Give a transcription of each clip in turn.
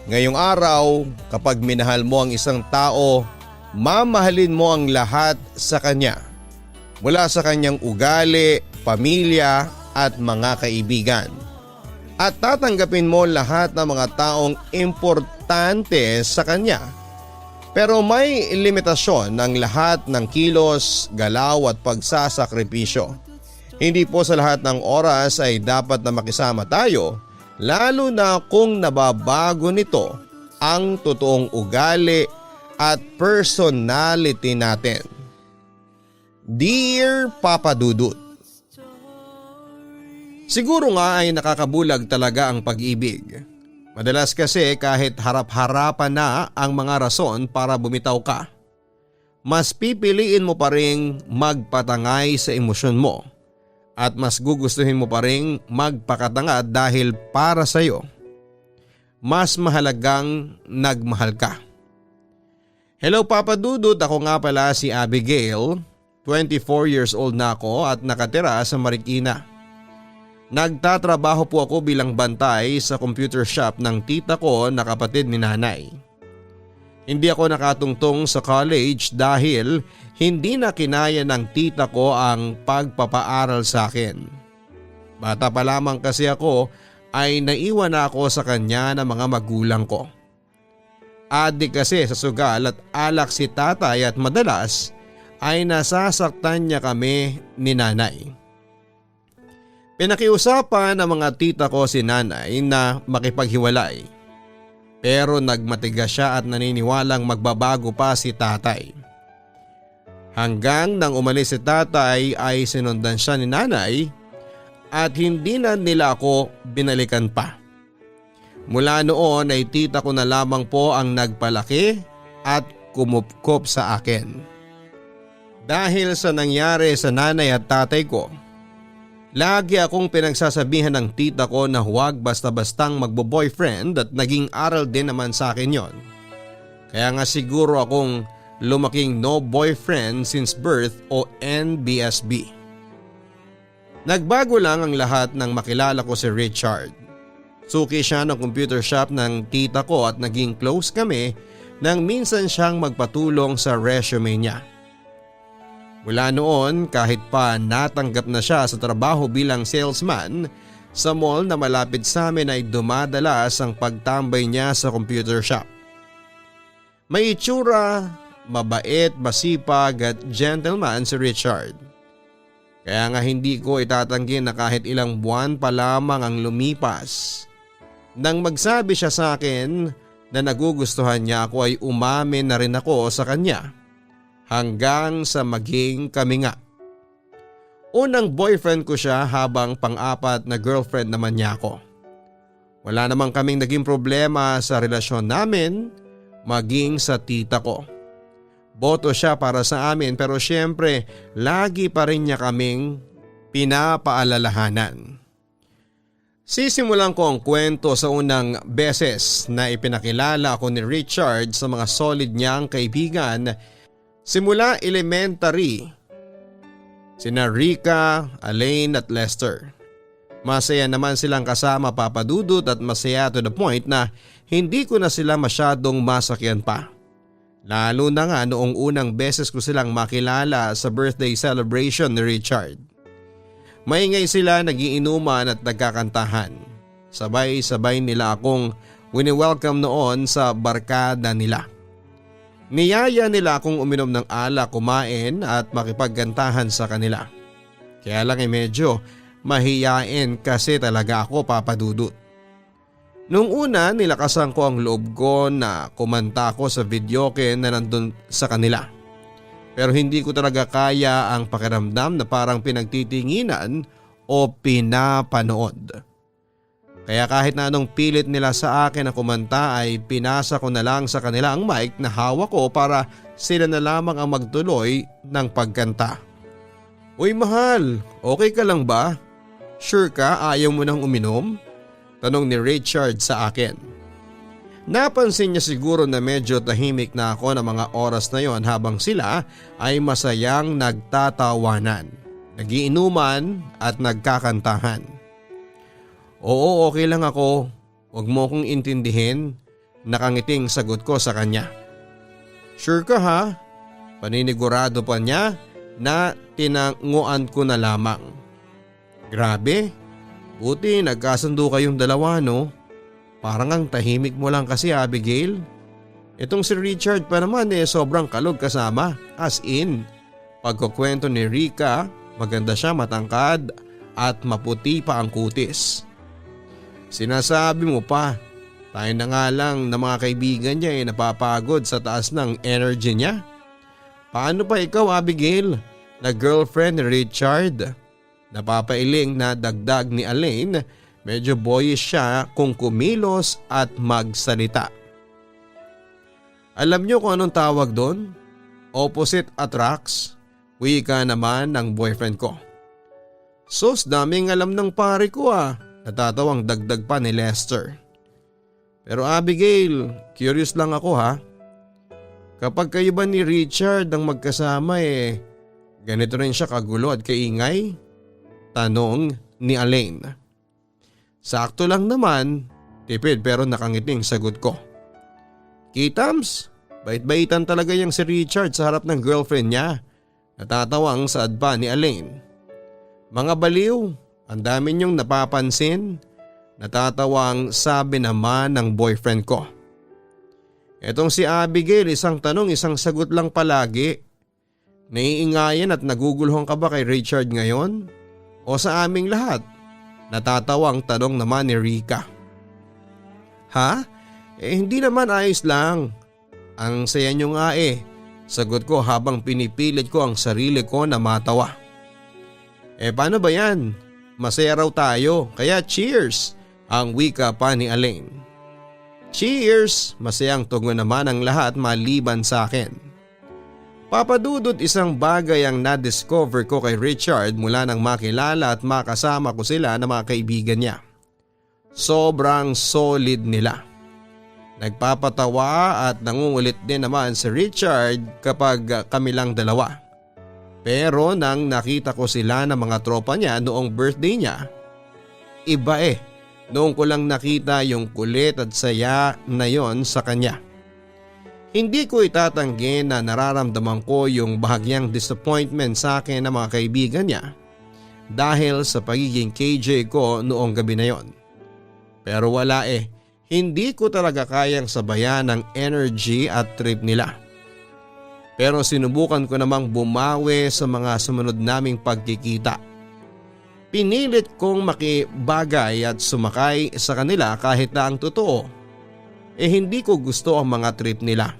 Ngayong araw, kapag minahal mo ang isang tao, mamahalin mo ang lahat sa kanya. Mula sa kanyang ugali, pamilya at mga kaibigan. At tatanggapin mo lahat ng mga taong importante sa kanya. Pero may limitasyon ng lahat ng kilos, galaw at pagsasakripisyo. Hindi po sa lahat ng oras ay dapat na makisama tayo, lalo na kung nababago nito ang totoong ugali at personality natin. Dear Papa Dudut, siguro nga ay nakakabulag talaga ang pag-ibig. Madalas kasi kahit harap-harapan na ang mga rason para bumitaw ka, mas pipiliin mo pa ring magpatangay sa emosyon mo at mas gugustuhin mo pa ring magpakatanga dahil para sa'yo, mas mahalagang nagmahal ka. Hello Papa Dudut, ako nga pala si Abigail, 24 years old na ako at nakatira sa Marikina. Nagtatrabaho po ako bilang bantay sa computer shop ng tita ko na kapatid ni nanay. Hindi ako nakatungtong sa college dahil hindi na kinaya ng tita ko ang pagpapaaral sa akin. Bata pa lamang kasi ako ay naiwan na ako sa kanya ng mga magulang ko. Adik kasi sa sugal at alak si tatay at madalas ay nasasaktan niya kami ni nanay. Pinakiusapan ng mga tita ko si nanay na makipaghiwalay. Pero nagmatigas siya at naniniwalang magbabago pa si tatay. Hanggang nang umalis si tatay ay sinundan siya ni nanay at hindi na nila ako binalikan pa. Mula noon ay tita ko na lamang po ang nagpalaki at kumupkop sa akin. Dahil sa nangyari sa nanay at tatay ko, lagi akong pinagsasabihan ng tita ko na huwag basta-bastang magbo-boyfriend at naging aral din naman sa akin yon. Kaya nga siguro akong lumaking no boyfriend since birth o NBSB. Nagbago lang ang lahat nang makilala ko si Richard. Suki siya ng computer shop ng tita ko at naging close kami nang minsan siyang magpatulong sa resume niya. Mula noon kahit pa natanggap na siya sa trabaho bilang salesman sa mall na malapit sa amin ay dumadalas ang pagtambay niya sa computer shop. May itsura, mabait, masipag at gentleman si Richard. Kaya nga hindi ko itatanggi na kahit ilang buwan pa lamang ang lumipas. Nang magsabi siya sa akin na nagugustuhan niya ako ay umamin na rin ako sa kanya. Hanggang sa maging kami nga. Unang boyfriend ko siya habang pang-apat na girlfriend naman niya ako. Wala namang kaming naging problema sa relasyon namin maging sa tita ko. Boto siya para sa amin pero syempre lagi pa rin niya kaming pinapaalalahanan. Sisimulan ko ang kwento sa unang beses na ipinakilala ako ni Richard sa mga solid niyang kaibigan. Simula elementary, sina Rika, Alain at Lester. Masaya naman silang kasama Papa Dudut at masaya to the point na hindi ko na sila masyadong masakyan pa. Lalo na nga noong unang beses ko silang makilala sa birthday celebration ni Richard. Maingay sila, nagiinuman at nagkakantahan. Sabay-sabay nila akong wini-welcome noon sa barkada nila. Niyaya nila akong uminom ng alak, kumain at makipagkantahan sa kanila. Kaya lang medyo mahiyain kasi talaga ako Papa Dudut. Nung una nilakasan ko ang loob ko na kumanta ko sa videoke na nandun sa kanila. Pero hindi ko talaga kaya ang pakiramdam na parang pinagtitinginan o pinapanood. Kaya kahit na anong pilit nila sa akin na kumanta ay pinasa ko na lang sa kanila ang mic na hawak ko para sila na lamang ang magtuloy ng pagkanta. Uy mahal, okay ka lang ba? Sure ka ayaw mo nang uminom? Tanong ni Richard sa akin. Napansin niya siguro na medyo tahimik na ako ng mga oras na yon habang sila ay masayang nagtatawanan, nagiinuman at nagkakantahan. Oo, okay lang ako. Huwag mo kong intindihin. Nakangiting sagot ko sa kanya. Sure ka ha? Paninigurado pa niya na tinanguan ko na lamang. Grabe, buti nagkasundo kayong dalawa no? Parang ang tahimik mo lang kasi Abigail. Itong si Richard pa naman sobrang kalog kasama, as in. Pagkukwento ni Rica, maganda siya, matangkad at maputi pa ang kutis. Sinasabi mo pa, tayo na nga lang na mga kaibigan niya napapagod sa taas ng energy niya. Paano pa ikaw Abigail, na girlfriend ni Richard? Napapailing na dagdag ni Elaine, medyo boyish siya kung kumilos at magsalita. Alam niyo kung anong tawag doon? Opposite attracts. Wika naman ng boyfriend ko. Sus, daming alam ng pare ko Natatawang dagdag pa ni Lester. Pero Abigail, curious lang ako ha. Kapag kayo ba ni Richard ang magkasama ganito rin siya kagulo at kaingay? Tanong ni Elaine. Sakto lang naman, tipid pero nakangiting sagot ko. Kitams, bait-baitan talaga yung si Richard sa harap ng girlfriend niya. Natatawang saad pa ni Elaine. Mga baliw, ang dami niyong napapansin. Natatawang sabi naman ng boyfriend ko. Etong si Abigail, isang tanong isang sagot lang palagi. Naiingayan at naguguluhan ka ba kay Richard ngayon? O sa aming lahat? Natatawang tanong naman ni Rica. Ha? Hindi naman, ayos lang. Ang saya niyo nga sagot ko habang pinipilit ko ang sarili ko na matawa. Paano ba yan? Masaya raw tayo, kaya cheers! Ang wika pa ni Elaine. Cheers! Masayang tugon naman ang lahat maliban sa akin. Papadudot isang bagay ang na-discover ko kay Richard mula nang makilala at makasama ko sila na mga kaibigan niya. Sobrang solid nila. Nagpapatawa at nangungulit din naman si Richard kapag kami lang dalawa. Pero nang nakita ko sila ng mga tropa niya noong birthday niya, iba noong ko lang nakita yung kulit at saya na yon sa kanya. Hindi ko itatanggi na nararamdaman ko yung bahagyang disappointment sa akin ng mga kaibigan niya dahil sa pagiging KJ ko noong gabi na yon. Pero wala hindi ko talaga kayang sabayan ng energy at trip nila. Pero sinubukan ko namang bumawi sa mga sumunod naming pagkikita. Pinilit kong makibagay at sumakay sa kanila kahit na ang totoo, hindi ko gusto ang mga trip nila.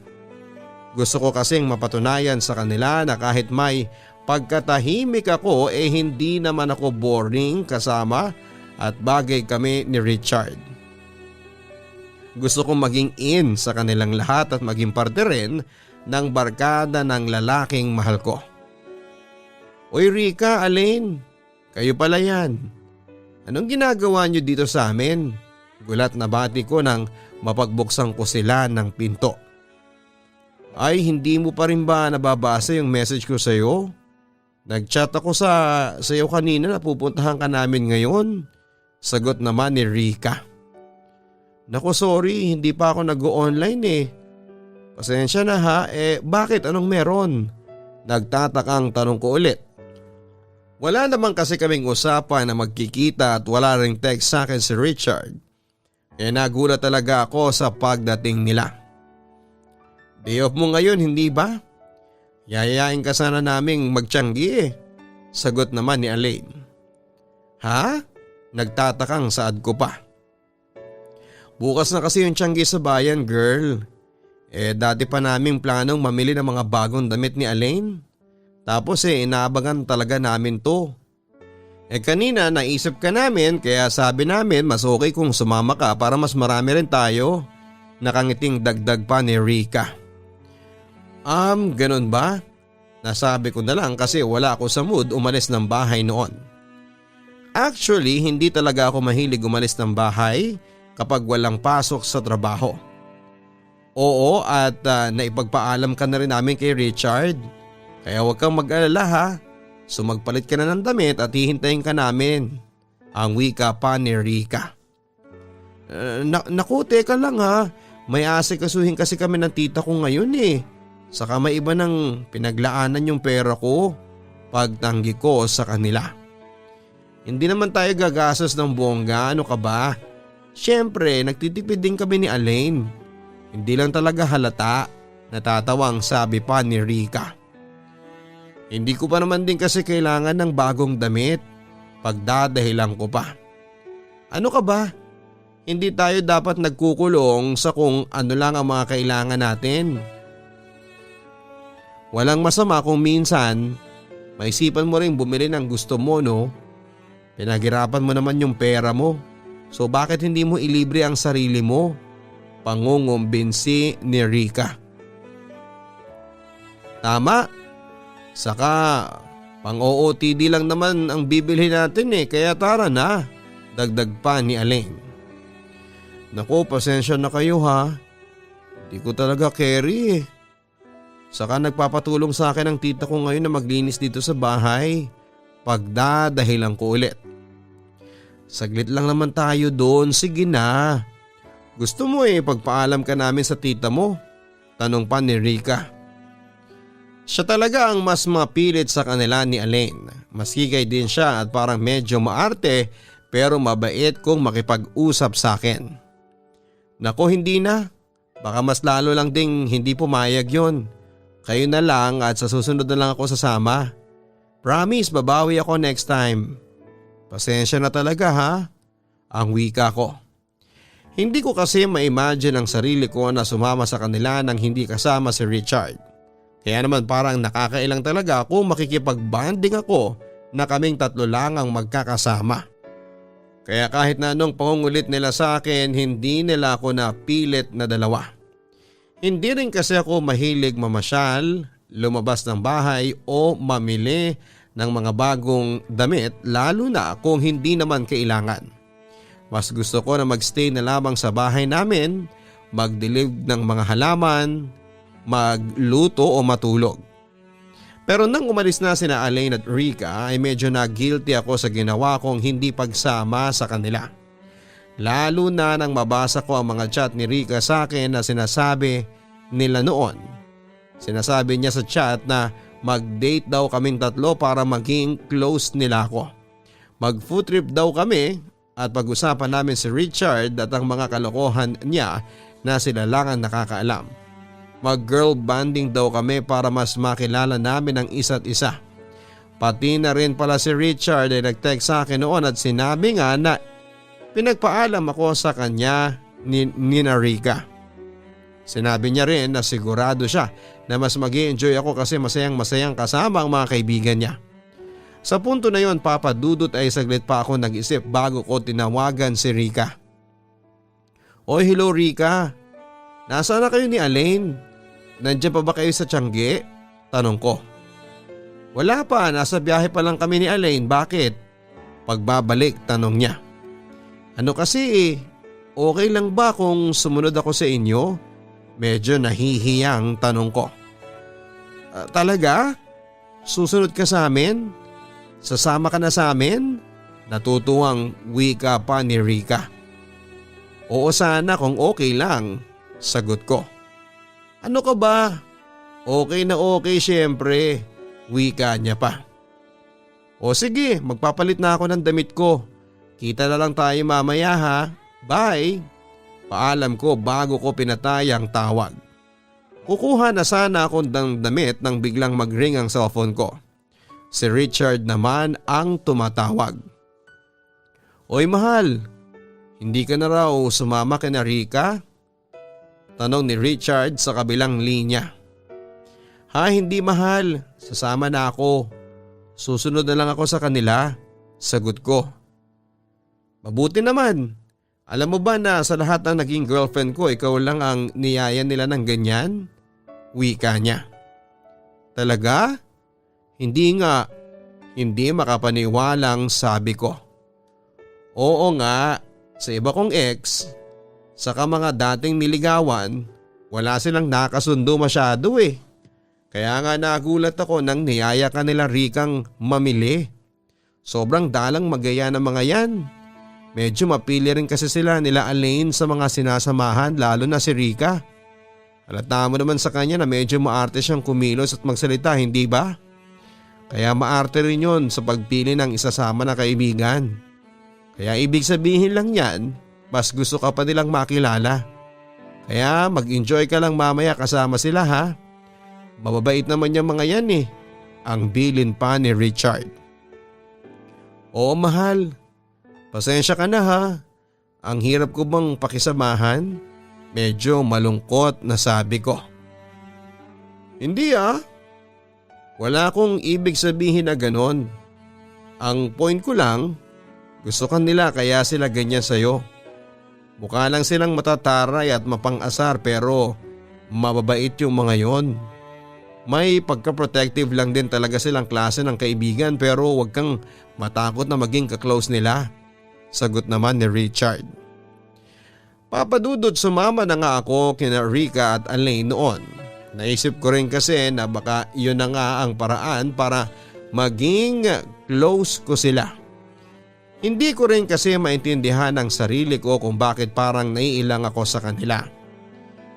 Gusto ko kasing mapatunayan sa kanila na kahit may pagkatahimik ako hindi naman ako boring kasama at bagay kami ni Richard. Gusto kong maging in sa kanilang lahat at maging parte rin ng barkada ng lalaking mahal ko. Uy Rica, Elaine, kayo pala yan. Anong ginagawa niyo dito sa amin? Gulat na bati ko nang mapagbuksan ko sila ng pinto. Ay, hindi mo pa rin ba nababasa yung message ko sa iyo? Nag-chat ako sa iyo kanina na pupuntahan ka namin ngayon. Sagot naman ni Rica. Naku sorry, hindi pa ako nag-o-online Pasensya na ha, bakit anong meron? Nagtatakang tanong ko ulit. Wala naman kasi kaming usapan na magkikita at wala ring text sa akin si Richard. Nagulat talaga ako sa pagdating nila. Day off mo ngayon, hindi ba? Yayayain ka sana naming magtiyanggi Sagot naman ni Elaine. Ha? Nagtatakang saad ko pa. Bukas na kasi yung tiyanggi sa bayan, girl. Dati pa naming planong mamili ng mga bagong damit ni Elaine. Tapos inaabangan talaga namin to. Kanina naisip ka namin kaya sabi namin mas okay kung sumama ka para mas marami rin tayo. Nakangiting dagdag pa ni Rica. Ganun ba? Nasabi ko na lang kasi wala ako sa mood umalis ng bahay noon. Actually, hindi talaga ako mahilig umalis ng bahay kapag walang pasok sa trabaho. Oo at naipagpaalam ka na rin namin kay Richard. Kaya huwag kang mag-alala ha. So magpalit ka na ng damit at hihintayin ka namin. Ang wika pa ni Rica. Naku, teka lang ha. May asikasuhin kasi kami ng tita ko ngayon eh. Saka may iba ng pinaglaanan yung pera ko pagtanggi ko sa kanila. Hindi naman tayo gagastos ng bongga, ano ka ba? Siyempre, nagtitipid din kami ni Alain. Hindi lang talaga halata, natatawang sabi pa ni Rika. Hindi ko pa naman din kasi kailangan ng bagong damit. Pagdadahilan ko pa. Ano ka ba? Hindi tayo dapat nagkukulong sa kung ano lang ang mga kailangan natin. Walang masama kung minsan, maisipan mo rin bumili ng gusto mo, no? Pinaghirapan mo naman yung pera mo. So bakit hindi mo ilibre ang sarili mo? Pangungumbinsi ni Rika. Tama. Saka pang-OOTD lang naman ang bibili natin eh, kaya tara na. Dagdag pa ni Alain. Naku, pasensya na kayo ha. Hindi ko talaga carry eh. Saka nagpapatulong sa akin ang tita ko ngayon na maglinis dito sa bahay. Pagdadahilan ko ulit. Saglit lang naman tayo doon, sige na. Gusto mo eh pagpaalam ka namin sa tita mo? Tanong pa ni Rika. Siya talaga ang mas mapilit sa kanila ni Alain. Masikay din siya at parang medyo maarte pero mabait kung makipag-usap sa akin. Nako hindi na, baka mas lalo lang ding hindi pumayag yon. Kayo na lang at sa susunod na lang ako sasama. Promise babawi ako next time. Pasensya na talaga ha, ang wika ko. Hindi ko kasi ma-imagine ang sarili ko na sumama sa kanila nang hindi kasama si Richard. Kaya naman parang nakakailang talaga kung makikipag-banding ako na kaming tatlo lang ang magkakasama. Kaya kahit na anong pangungulit nila sa akin, hindi nila ako napilit na dalawa. Hindi rin kasi ako mahilig mamasyal, lumabas ng bahay o mamili ng mga bagong damit lalo na kung hindi naman kailangan. Mas gusto ko na magstay na lamang sa bahay namin, magdilig ng mga halaman, magluto o matulog. Pero nang umalis na sina Alain at Rika ay medyo na-guilty ako sa ginawa kong hindi pagsama sa kanila. Lalo na nang mabasa ko ang mga chat ni Rika sa akin na sinasabi nila noon. Sinasabi niya sa chat na mag-date daw kaming tatlo para maging close nila ako. Mag-food trip daw kami at pag-usapan namin si Richard at ang mga kalokohan niya na sila lang ang nakakaalam. Mag-girl banding daw kami para mas makilala namin ang isa't isa. Pati na rin pala si Richard ay nag-text sa akin noon at sinabi nga na pinagpaalam ako sa kanya ni Rika. Sinabi niya rin na sigurado siya na mas mag-i-enjoy ako kasi masayang kasama ang mga kaibigan niya. Sa punto na yon, Papa Dudut, ay saglit pa ako nag-isip bago ko tinawagan si Rika. Oy, hello Rika. Nasaan na kayo ni Alain? Nandiyan pa ba kayo sa Tiangge? Tanong ko. Wala pa, nasa biyahe pa lang kami ni Alain. Bakit? Pagbabalik, tanong niya. Ano kasi okay lang ba kung sumunod ako sa inyo? Medyo nahihiyang tanong ko. Talaga? Susunod ka sa amin? Sasama ka na sa amin? Natutuwang wika pa ni Rika. Oo sana kung okay lang, sagot ko. Ano ka ba? Okay na okay syempre, wika niya pa. O sige, magpapalit na ako ng damit ko. Kita na lang tayo mamaya ha. Bye. Paalam ko bago ko pinatay ang tawag. Kukuha na sana ako ng damit nang biglang mag-ring ang cellphone ko. Si Richard naman ang tumatawag. Oy mahal, hindi ka na raw sumama kina Rika? Tanong ni Richard sa kabilang linya. Ha, hindi mahal, sasama na ako. Susunod na lang ako sa kanila, sagot ko. Mabuti naman. Alam mo ba na sa lahat ng naging girlfriend ko ikaw lang ang niyaya nila ng ganyan? Wika niya. Talaga? Hindi nga. Hindi makapaniwalang sabi ko. Oo nga, sa iba kong ex, saka mga dating niligawan, wala silang nakasundo masyado eh. Kaya nga nagulat ako nang niyaya ka nila Rikang mamili. Sobrang dalang magaya ng mga yan. Medyo mapili rin kasi sila nila Elaine sa mga sinasamahan, lalo na si Rika. Halata mo naman sa kanya na medyo maarte siyang kumilos at magsalita, hindi ba? Kaya maarte rin yun sa pagpili ng isasama na kaibigan. Kaya ibig sabihin lang yan, mas gusto ka pa nilang makilala. Kaya mag-enjoy ka lang mamaya kasama sila ha. Mababait naman yung mga yan eh. Ang bilin pa ni Richard. Oo mahal, pasensya ka na ha. Ang hirap ko bang pakisamahan? Medyo malungkot na sabi ko. Hindi wala akong ibig sabihin na ganon. Ang point ko lang, gusto ka nila kaya sila ganyan sa'yo. Mukha lang silang matataray at mapang-asar pero mababait yung mga yon. May pagka-protective lang din talaga silang klase ng kaibigan pero wag kang matakot na maging kaklose nila. Sagot naman ni Richard. Papadudot sumama na nga ako kina Rika at Elaine noon. Naisip ko rin kasi na baka yun na nga ang paraan para maging close ko sila. Hindi ko rin kasi maintindihan ang sarili ko kung bakit parang naiilang ako sa kanila.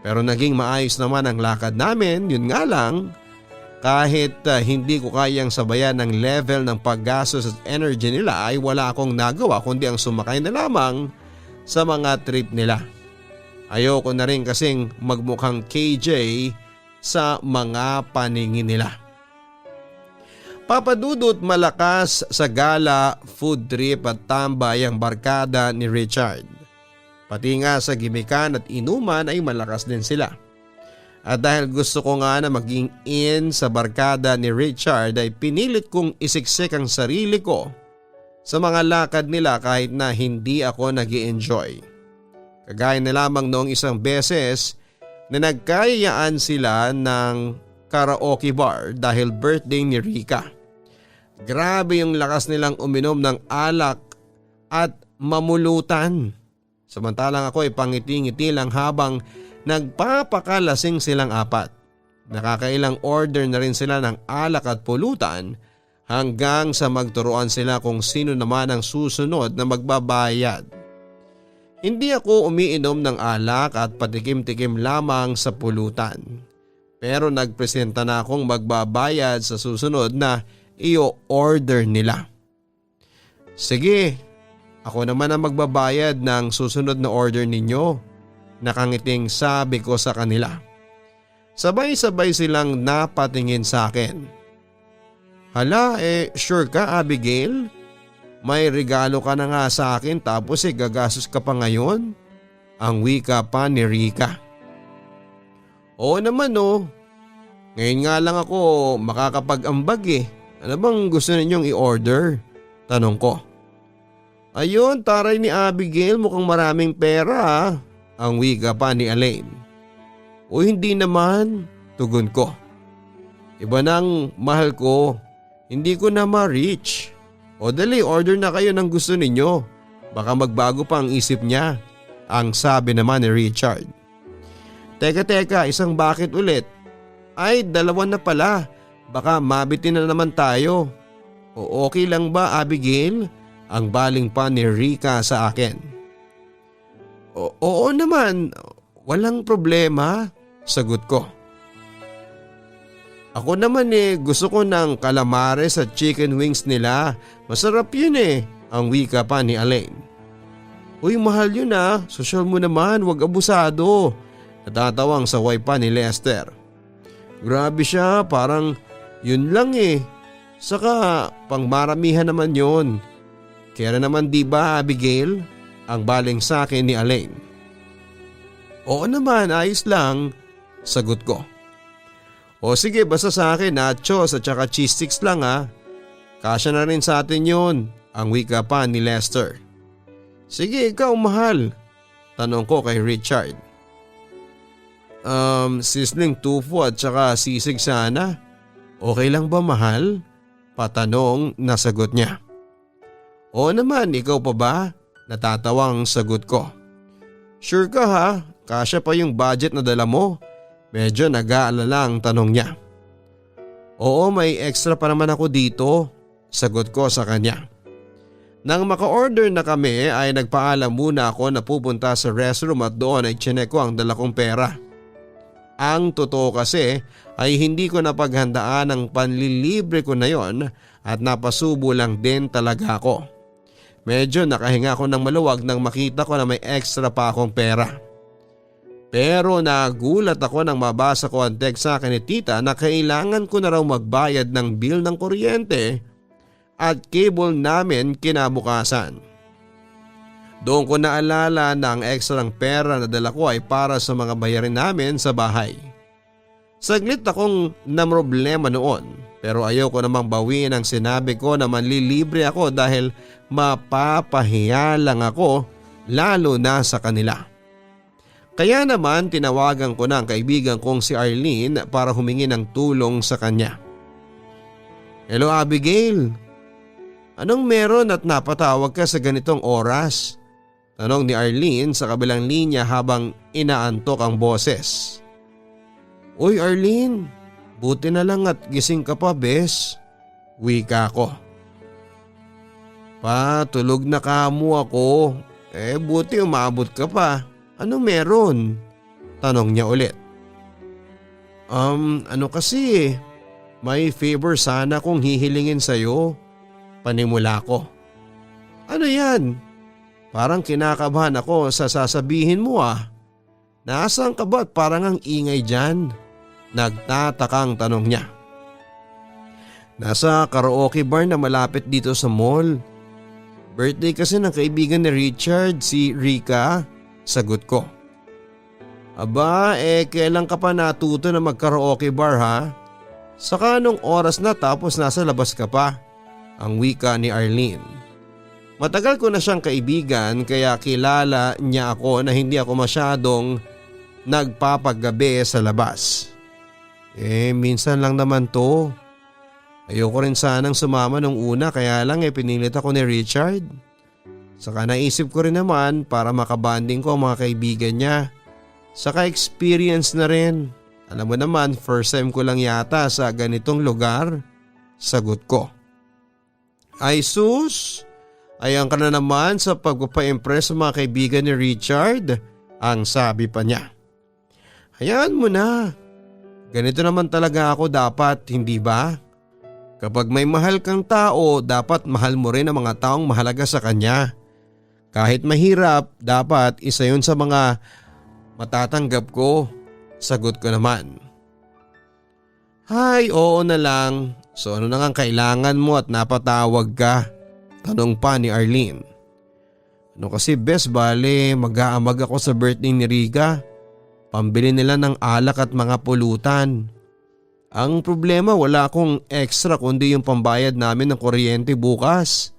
Pero naging maayos naman ang lakad namin, yun nga lang. Kahit hindi ko kayang sabayan ng level ng paggastos at energy nila ay wala akong nagawa kundi ang sumakay na lamang sa mga trip nila. Ayoko na rin kasing magmukhang KJ sa mga paningin nila. Papadudot malakas sa gala, food trip at tambay ang barkada ni Richard. Pati nga sa gimikan at inuman ay malakas din sila. At dahil gusto ko nga na maging in sa barkada ni Richard ay pinilit kong isiksik ang sarili ko sa mga lakad nila kahit na hindi ako nag-i-enjoy. Kagaya na lamang noong isang beses na nagkayayaan sila ng karaoke bar dahil birthday ni Rika. Grabe yung lakas nilang uminom ng alak at mamulutan. Samantalang ako ay pangiti-ngiti lang habang nagpapakalasing silang apat. Nakakailang order na rin sila ng alak at pulutan hanggang sa magturuan sila kung sino naman ang susunod na magbabayad. Hindi ako umiinom ng alak at patikim-tikim lamang sa pulutan. Pero nagpresenta na akong magbabayad sa susunod na i-order nila. Sige, ako naman ang magbabayad ng susunod na order ninyo. Nakangiting sabi ko sa kanila. Sabay-sabay silang napatingin sa akin. Hala, sure ka Abigail? May regalo ka na nga sa akin tapos gagastos ka pa ngayon? Ang wika pa ni Rika. Oo naman Ngayon nga lang ako makakapag-ambag Ano bang gusto ninyong i-order? Tanong ko. Ayun, taray ni Abigail, mukhang maraming pera Ang wika pa ni Elaine. O hindi naman, tugon ko. Iba nang mahal ko, hindi ko na ma-reach. O dali, order na kayo ng gusto ninyo. Baka magbago pa ang isip niya, ang sabi naman ni Richard. Teka, isang bucket ulit. Ay, dalawa na pala. Baka mabitin na naman tayo. O okay lang ba Abigail? Ang baling pa ni Rika sa akin. Oo naman, walang problema, sagot ko. Ako naman gusto ko ng calamares at chicken wings nila. Masarap yun ang wika pa ni Elaine. Uy mahal yun sosyal mo naman, wag abusado. Natatawang saway pa ni Lester. Grabe siya, parang yun lang Saka pangmaramihan naman yun. Kaya naman di ba Abigail? Ang baling sa akin ni Elaine. Oo naman, ayos lang, sagot ko. O sige, basta sa akin nachos at saka cheese sticks lang Kasya na rin sa atin yun, ang wika pa ni Lester. Sige, ikaw mahal, tanong ko kay Richard. Sizzling tofu at saka sisig sana. Okay lang ba mahal? Patanong na sagot niya. Oo naman, ikaw pa ba? Natatawang sagot ko. Sure ka Kasya pa yung budget na dala mo? Medyo nag-aalala ang tanong niya. Oo, may extra pa naman ako dito, sagot ko sa kanya. Nang maka-order na kami ay nagpaalam muna ako na pupunta sa restroom at doon ay chinek ko ang dala kong pera. Ang totoo kasi ay hindi ko napaghandaan ang panlilibre ko na yon at napasubo lang din talaga ako. Medyo nakahinga ako ng maluwag nang makita ko na may extra pa akong pera. Pero nagulat ako nang mabasa ko ang text sa akin ni tita na kailangan ko na raw magbayad ng bill ng kuryente at cable namin kinabukasan. Doon ko naalala na ang ekstrang pera na dala ko ay para sa mga bayarin namin sa bahay. Saglit akong namroblema noon pero ayoko namang bawiin ang sinabi ko na manlilibre ako dahil mapapahiya lang ako lalo na sa kanila. Kaya naman tinawagan ko na ang kaibigan kong si Arlene para humingi ng tulong sa kanya. Hello Abigail, anong meron at napatawag ka sa ganitong oras? Tanong ni Arlene sa kabilang linya habang inaantok ang boses. Uy Arlene, buti na lang at gising ka pa bes. Wika ko. Pa, tulog na kamo ako. Buti umabot ka pa. Ano meron? Tanong niya ulit. Ano kasi may favor sana kong hihilingin sa'yo. Panimula ko. Ano yan? Parang kinakabahan ako sa sasabihin mo ah. Nasaan ka ba at parang ang ingay dyan? Nagtatakang tanong niya. Nasa karaoke bar na malapit dito sa mall. Birthday kasi ng kaibigan ni Richard, si Rika. Sagot ko. Aba, kailan ka pa natuto na mag-karaoke bar ha? Saka anong oras na tapos nasa labas ka pa? Ang wika ni Arlene. Matagal ko na siyang kaibigan kaya kilala niya ako na hindi ako masyadong nagpapagabi sa labas. Minsan lang naman to. Ayoko rin sanang sumama nung una kaya lang pinilit ako ni Richard. Saka naisip ko rin naman para makabanding ko ang mga kaibigan niya. Saka experience na rin. Alam mo naman first time ko lang yata sa ganitong lugar. Sagot ko. Ay sus! Ayan ka na naman sa pagpapa-impress sa mga kaibigan ni Richard. Ang sabi pa niya. Hayaan mo na. Ganito naman talaga ako dapat, hindi ba? Kapag may mahal kang tao, dapat mahal mo rin ang mga taong mahalaga sa kanya. Kahit mahirap, dapat isa yun sa mga matatanggap ko. Sagot ko naman. Hay, oo na lang. So ano na nga kailangan mo at napatawag ka? Tanong pa ni Arlene. Ano kasi bes bale mag-aamag ako sa birthday ni Riga. Pambili nila ng alak at mga pulutan. Ang problema wala akong extra kundi yung pambayad namin ng kuryente bukas.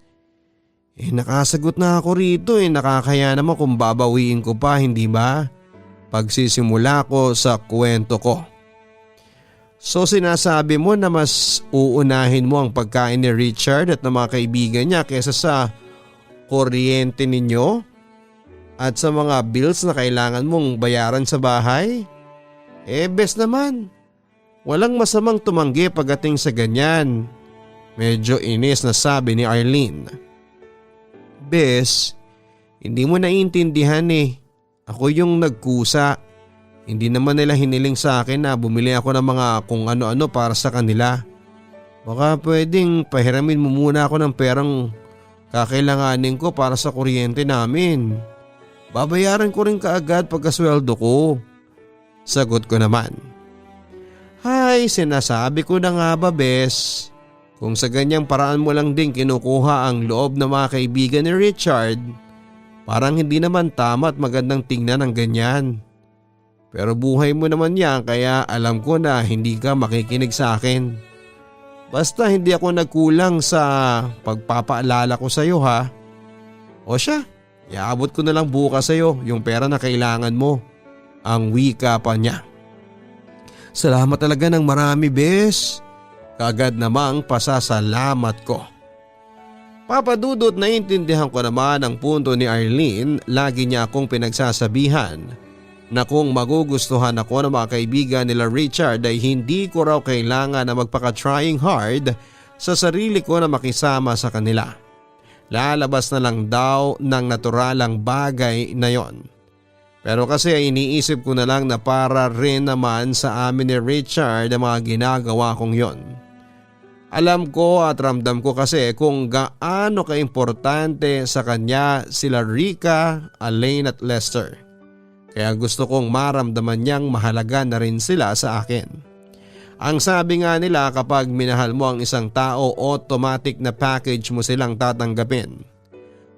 Nakasagot na ako rito nakakaya naman kung babawiin ko pa hindi ba? Pagsisimula ko sa kwento ko. So sinasabi mo na mas uunahin mo ang pagkain ni Richard at ng mga kaibigan niya kaysa sa kuryente ninyo? At sa mga bills na kailangan mong bayaran sa bahay? Bes naman. Walang masamang tumanggi pagdating sa ganyan. Medyo inis na sabi ni Arlene. Bes, hindi mo naiintindihan Ako yung nagkusa. Hindi naman nila hiniling sa akin na bumili ako ng mga kung ano-ano para sa kanila. Baka pwedeng pahiramin mo muna ako ng perang kakailanganin ko para sa kuryente namin. Babayaran ko rin kaagad pagkasweldo ko. Sagot ko naman. Hay, sinasabi ko na nga ba bes. Kung sa ganyang paraan mo lang din kinukuha ang loob ng mga kaibigan ni Richard, parang hindi naman tama at magandang tingnan ng ganyan. Pero buhay mo naman yan kaya alam ko na hindi ka makikinig sa akin. Basta hindi ako nagkulang sa pagpapaalala ko sa iyo ha. O siya, iaabot ko na lang bukas sa iyo yung pera na kailangan mo. Ang wika pa niya. Salamat talaga ng marami bes. Kaagad namang pasasalamat ko. Papadudot naiintindihan ko naman ang punto ni Arlene. Lagi niya akong pinagsasabihan na kung magugustuhan ako ng mga kaibigan nila Richard ay hindi ko raw kailangan na magpaka-trying hard sa sarili ko na makisama sa kanila. lalabas na lang daw ng naturalang bagay na yon. Pero kasi iniisip ko na lang na para rin naman sa amin ni Richard ang mga ginagawa kong yon. Alam ko at ramdam ko kasi kung gaano kaimportante sa kanya sila Rika, Elaine at Lester. Kaya gusto kong maramdaman niyang mahalaga na rin sila sa akin. Ang sabi nga nila kapag minahal mo ang isang tao, automatic na package mo silang tatanggapin.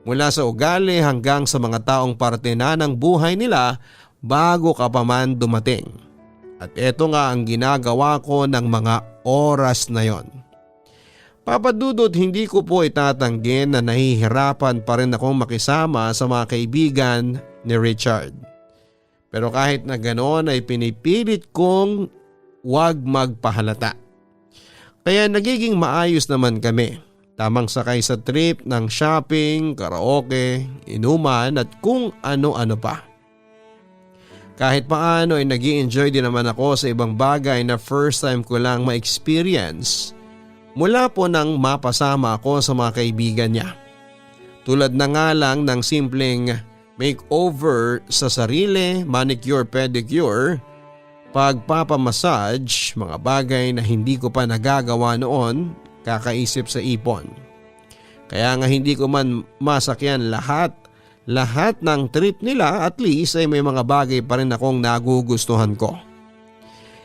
Mula sa ugali hanggang sa mga taong parte na ng buhay nila bago ka pa man dumating. At eto nga ang ginagawa ko ng mga oras na yon. Papadudot, hindi ko po itatanggin na nahihirapan pa rin akong makisama sa mga kaibigan ni Richard. Pero kahit na ganoon ay pinipilit kong huwag magpahalata. Kaya nagiging maayos naman kami. Tamang sakay sa trip ng shopping, karaoke, inuman at kung ano-ano pa. Kahit paano ay nag-i-enjoy din naman ako sa ibang bagay na first time ko lang ma-experience mula po nang mapasama ako sa mga kaibigan niya. Tulad na nga lang ng simpleng makeover sa sarili, manicure, pedicure, pagpapamassage, mga bagay na hindi ko pa nagagawa noon kakaisip sa ipon. Kaya nga hindi ko man masakyan lahat ng trip nila, at least ay may mga bagay pa rin akong nagugustuhan ko.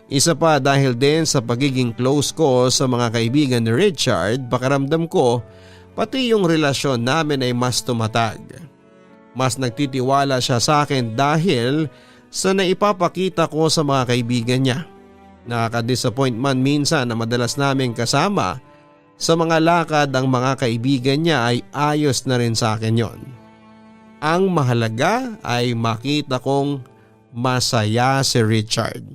Isa pa dahil din sa pagiging close ko sa mga kaibigan ni Richard, pakiramdam ko pati yung relasyon namin ay mas tumatag. Mas nagtitiwala siya sa akin dahil sa naipapakita ko sa mga kaibigan niya. Nakaka-disappoint man minsan na madalas naming kasama sa mga lakad ang mga kaibigan niya ay ayos na rin sa akin yon. Ang mahalaga ay makita kong masaya si Richard.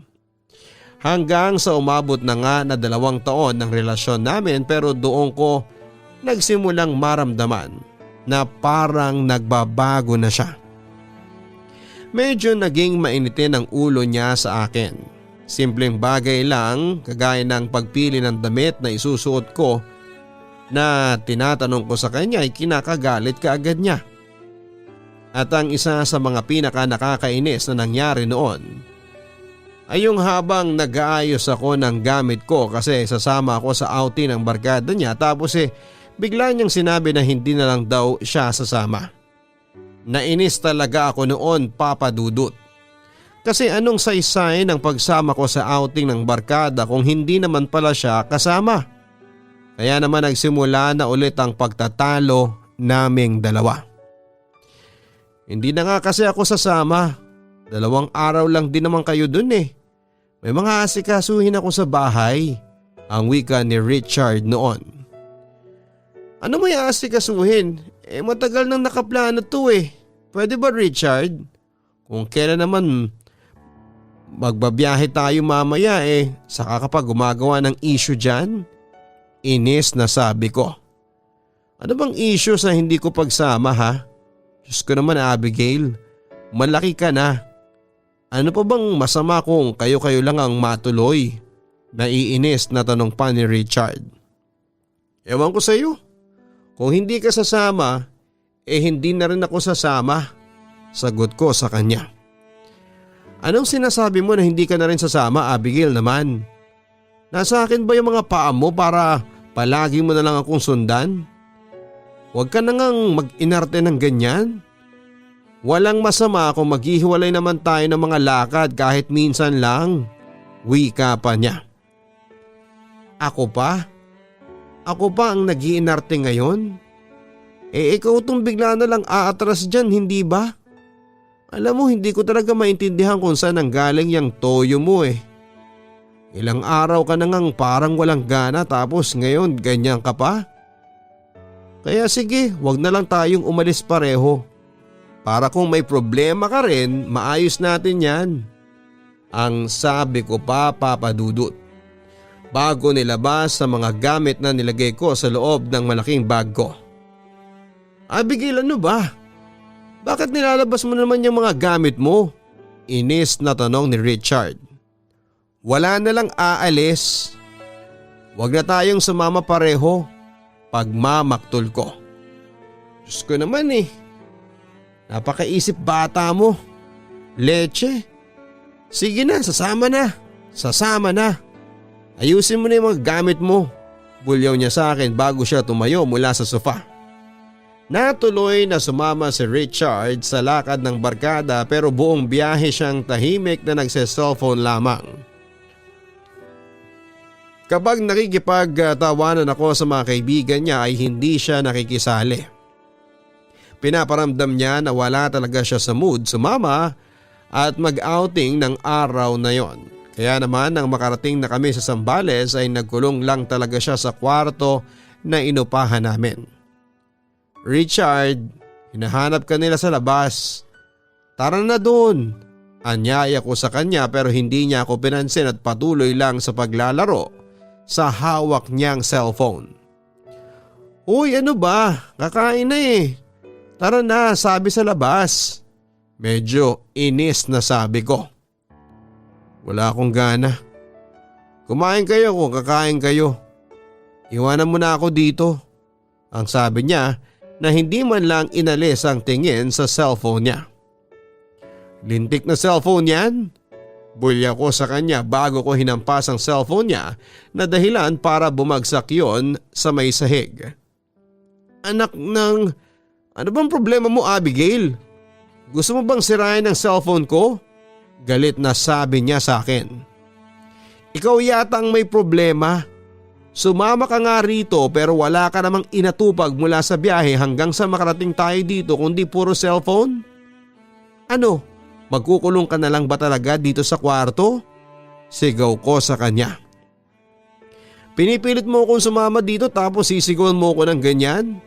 Hanggang sa umabot na nga na 2 taon ng relasyon namin, pero doon ko nagsimulang maramdaman na parang nagbabago na siya. Medyo naging mainitin ang ulo niya sa akin. Simpleng bagay lang kagaya ng pagpili ng damit na isusuot ko na tinatanong ko sa kanya ay kinakagalit kaagad niya. At ang isa sa mga pinaka nakakainis na nangyari noon ay yung habang nag-aayos ako ng gamit ko kasi sasama ako sa outing ng barkada niya, tapos bigla niyang sinabi na hindi na lang daw siya sasama. Nainis talaga ako noon, Papa Dudut. Kasi anong saysay ng pagsama ko sa outing ng barkada kung hindi naman pala siya kasama. Kaya naman nagsimula na ulit ang pagtatalo naming dalawa. Hindi na nga kasi ako sasama. 2 araw lang din naman kayo dun eh. May mga asikasuhin ako sa bahay, ang wika ni Richard noon. Ano may asikasuhin? Matagal nang nakaplano to eh. Pwede ba Richard? Kung kailan naman magbabiyahe tayo mamaya saka kapag gumagawa ng issue dyan? Inis na sabi ko. Ano bang issue sa hindi ko pagsama ha? Diyos ko naman Abigail, malaki ka na. Ano pa bang masama kung kayo-kayo lang ang matuloy? Naiinis na tanong pa ni Richard. Ewan ko sa iyo. Kung hindi ka sasama, hindi na rin ako sasama. Sagot ko sa kanya. Anong sinasabi mo na hindi ka na rin sasama, Abigail naman? Nasa akin ba yung mga paa mo para palagi mo na lang akong sundan? Huwag ka na ngang mag-inarte ng ganyan. Walang masama kung maghihiwalay naman tayo ng mga lakad kahit minsan lang. Wika pa niya. Ako pa? Ako pa ang nag-iinarte ngayon? Ikaw tong bigla na lang aatras dyan, hindi ba? Alam mo, hindi ko talaga maintindihan kung saan ang galing yung toyo mo eh. Ilang araw ka na ngang parang walang gana tapos ngayon ganyan ka pa? Kaya sige, wag na lang tayong umalis pareho. Para kung may problema ka rin, maayos natin yan. Ang sabi ko pa, Papa Dudut. Bago nilabas sa mga gamit na nilagay ko sa loob ng malaking bag ko. Abigail, ano ba? Bakit nilalabas mo naman yung mga gamit mo? Inis na tanong ni Richard. Wala na lang aalis. Wag na tayong sumama pareho. Pagmamaktol ko. Diyos ko naman eh. Napakaisip bata mo. Leche. Sige na, sasama na. Sasama na. Ayusin mo na yung mga gamit mo. Bulyaw niya sa akin bago siya tumayo mula sa sofa. Natuloy na sumama si Richard sa lakad ng barkada pero buong biyahe siyang tahimik na nagse-cellphone lamang. Kapag nakikipagtawanan ako sa mga kaibigan niya ay hindi siya nakikisali. Pinaparamdam niya na wala talaga siya sa mood sumama at mag-outing ng araw na yon. Kaya naman nang makarating na kami sa Zambales ay nagkulong lang talaga siya sa kwarto na inupahan namin. Richard, hinahanap ka nila sa labas. Tara na doon. Anyaya ko sa kanya pero hindi niya ako pinansin at patuloy lang sa paglalaro sa hawak niyang cellphone. Uy, ano ba? Kakain na eh. Tara na, sabi sa labas. Medyo inis na sabi ko. Wala akong gana. Kumain kayo kung kakain kayo. Iwanan mo na ako dito. Ang sabi niya na hindi man lang inalis ang tingin sa cellphone niya. Lintik na cellphone yan? Bulya ko sa kanya bago ko hinampas ang cellphone niya na dahilan para bumagsak yon sa may sahig. Anak ng… Ano bang problema mo, Abigail? Gusto mo bang sirain ang cellphone ko? Galit na sabi niya sa akin. Ikaw yata ang may problema. Sumama ka nga rito pero wala ka namang inatupag mula sa biyahe hanggang sa makarating tayo dito kundi puro cellphone? Ano, magkukulong ka na lang ba talaga dito sa kwarto? Sigaw ko sa kanya. Pinipilit mo akong sumama dito tapos sisigawan mo ko ng ganyan?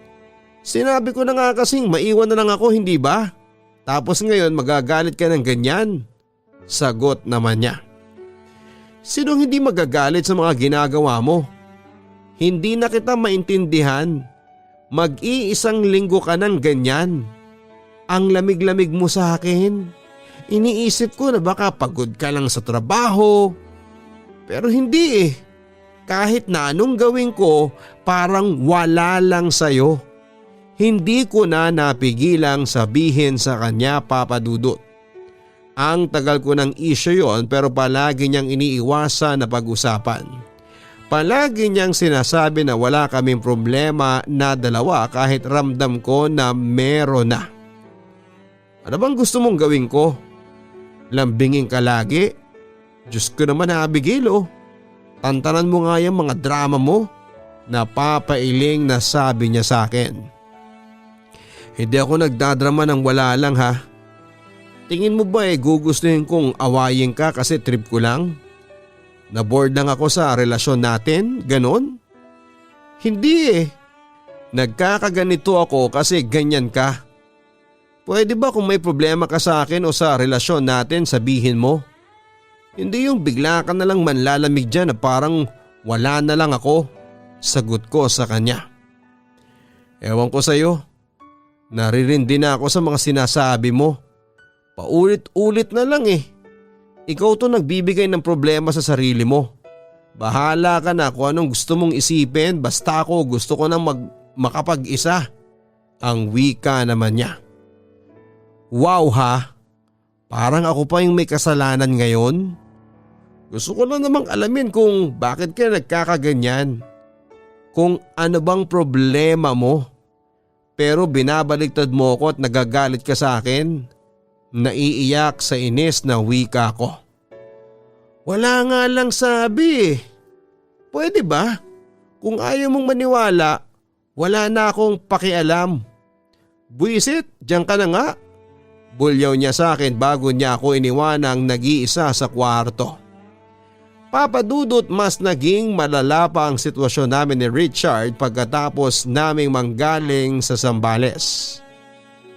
Sinabi ko na nga kasing maiwan na lang ako, hindi ba? Tapos ngayon magagalit ka ng ganyan? Sagot naman niya. Sinong hindi magagalit sa mga ginagawa mo? Hindi na kita maintindihan. Mag-iisang linggo ka ng ganyan. Ang lamig-lamig mo sa akin. Iniisip ko na baka pagod ka lang sa trabaho. Pero hindi eh. Kahit na anong gawin ko, parang wala lang sayo. Hindi ko na napigilang sabihin sa kanya, Papa Dudut. Ang tagal ko ng issue yon pero palagi niyang iniiwasan na pag-usapan. Palagi niyang sinasabi na wala kaming problema na dalawa kahit ramdam ko na meron na. Ano bang gusto mong gawin ko? Lambingin ka lagi? Diyos ko naman, Abigail oh. Tantanan mo nga yung mga drama mo. Napapailing na sabi niya sa akin. Hindi ako nagdadrama ng wala lang ha. Tingin mo ba gugustuhin kong awayin ka kasi trip ko lang? Na-bored lang ako sa relasyon natin, ganon? Hindi eh. Nagkakaganito ako kasi ganyan ka. Pwede ba kung may problema ka sa akin o sa relasyon natin sabihin mo? Hindi yung bigla ka na lang manlalamig dyan na parang wala na lang ako. Sagot ko sa kanya. Ewan ko sa'yo. Naririndi na ako sa mga sinasabi mo. Paulit-ulit na lang eh. Ikaw to nagbibigay ng problema sa sarili mo. Bahala ka na kung anong gusto mong isipin basta ako gusto ko nang makapag-isa. Ang wika naman niya. Wow ha? Parang ako pa yung may kasalanan ngayon? Gusto ko lang namang alamin kung bakit ka nagkakaganyan. Kung ano bang problema mo. Pero binabaligtad mo ko at nagagalit ka sa akin. Naiiyak sa inis na wika ko. Wala nga lang sabi eh. Pwede ba? Kung ayaw mong maniwala, wala na akong pakialam. Buisit, diyan ka na nga. Bulyaw niya sa akin bago niya ako iniwanang nag-iisa sa kwarto. Papa Dudut, mas naging malala pa ang sitwasyon namin ni Richard pagkatapos naming manggaling sa Zambales.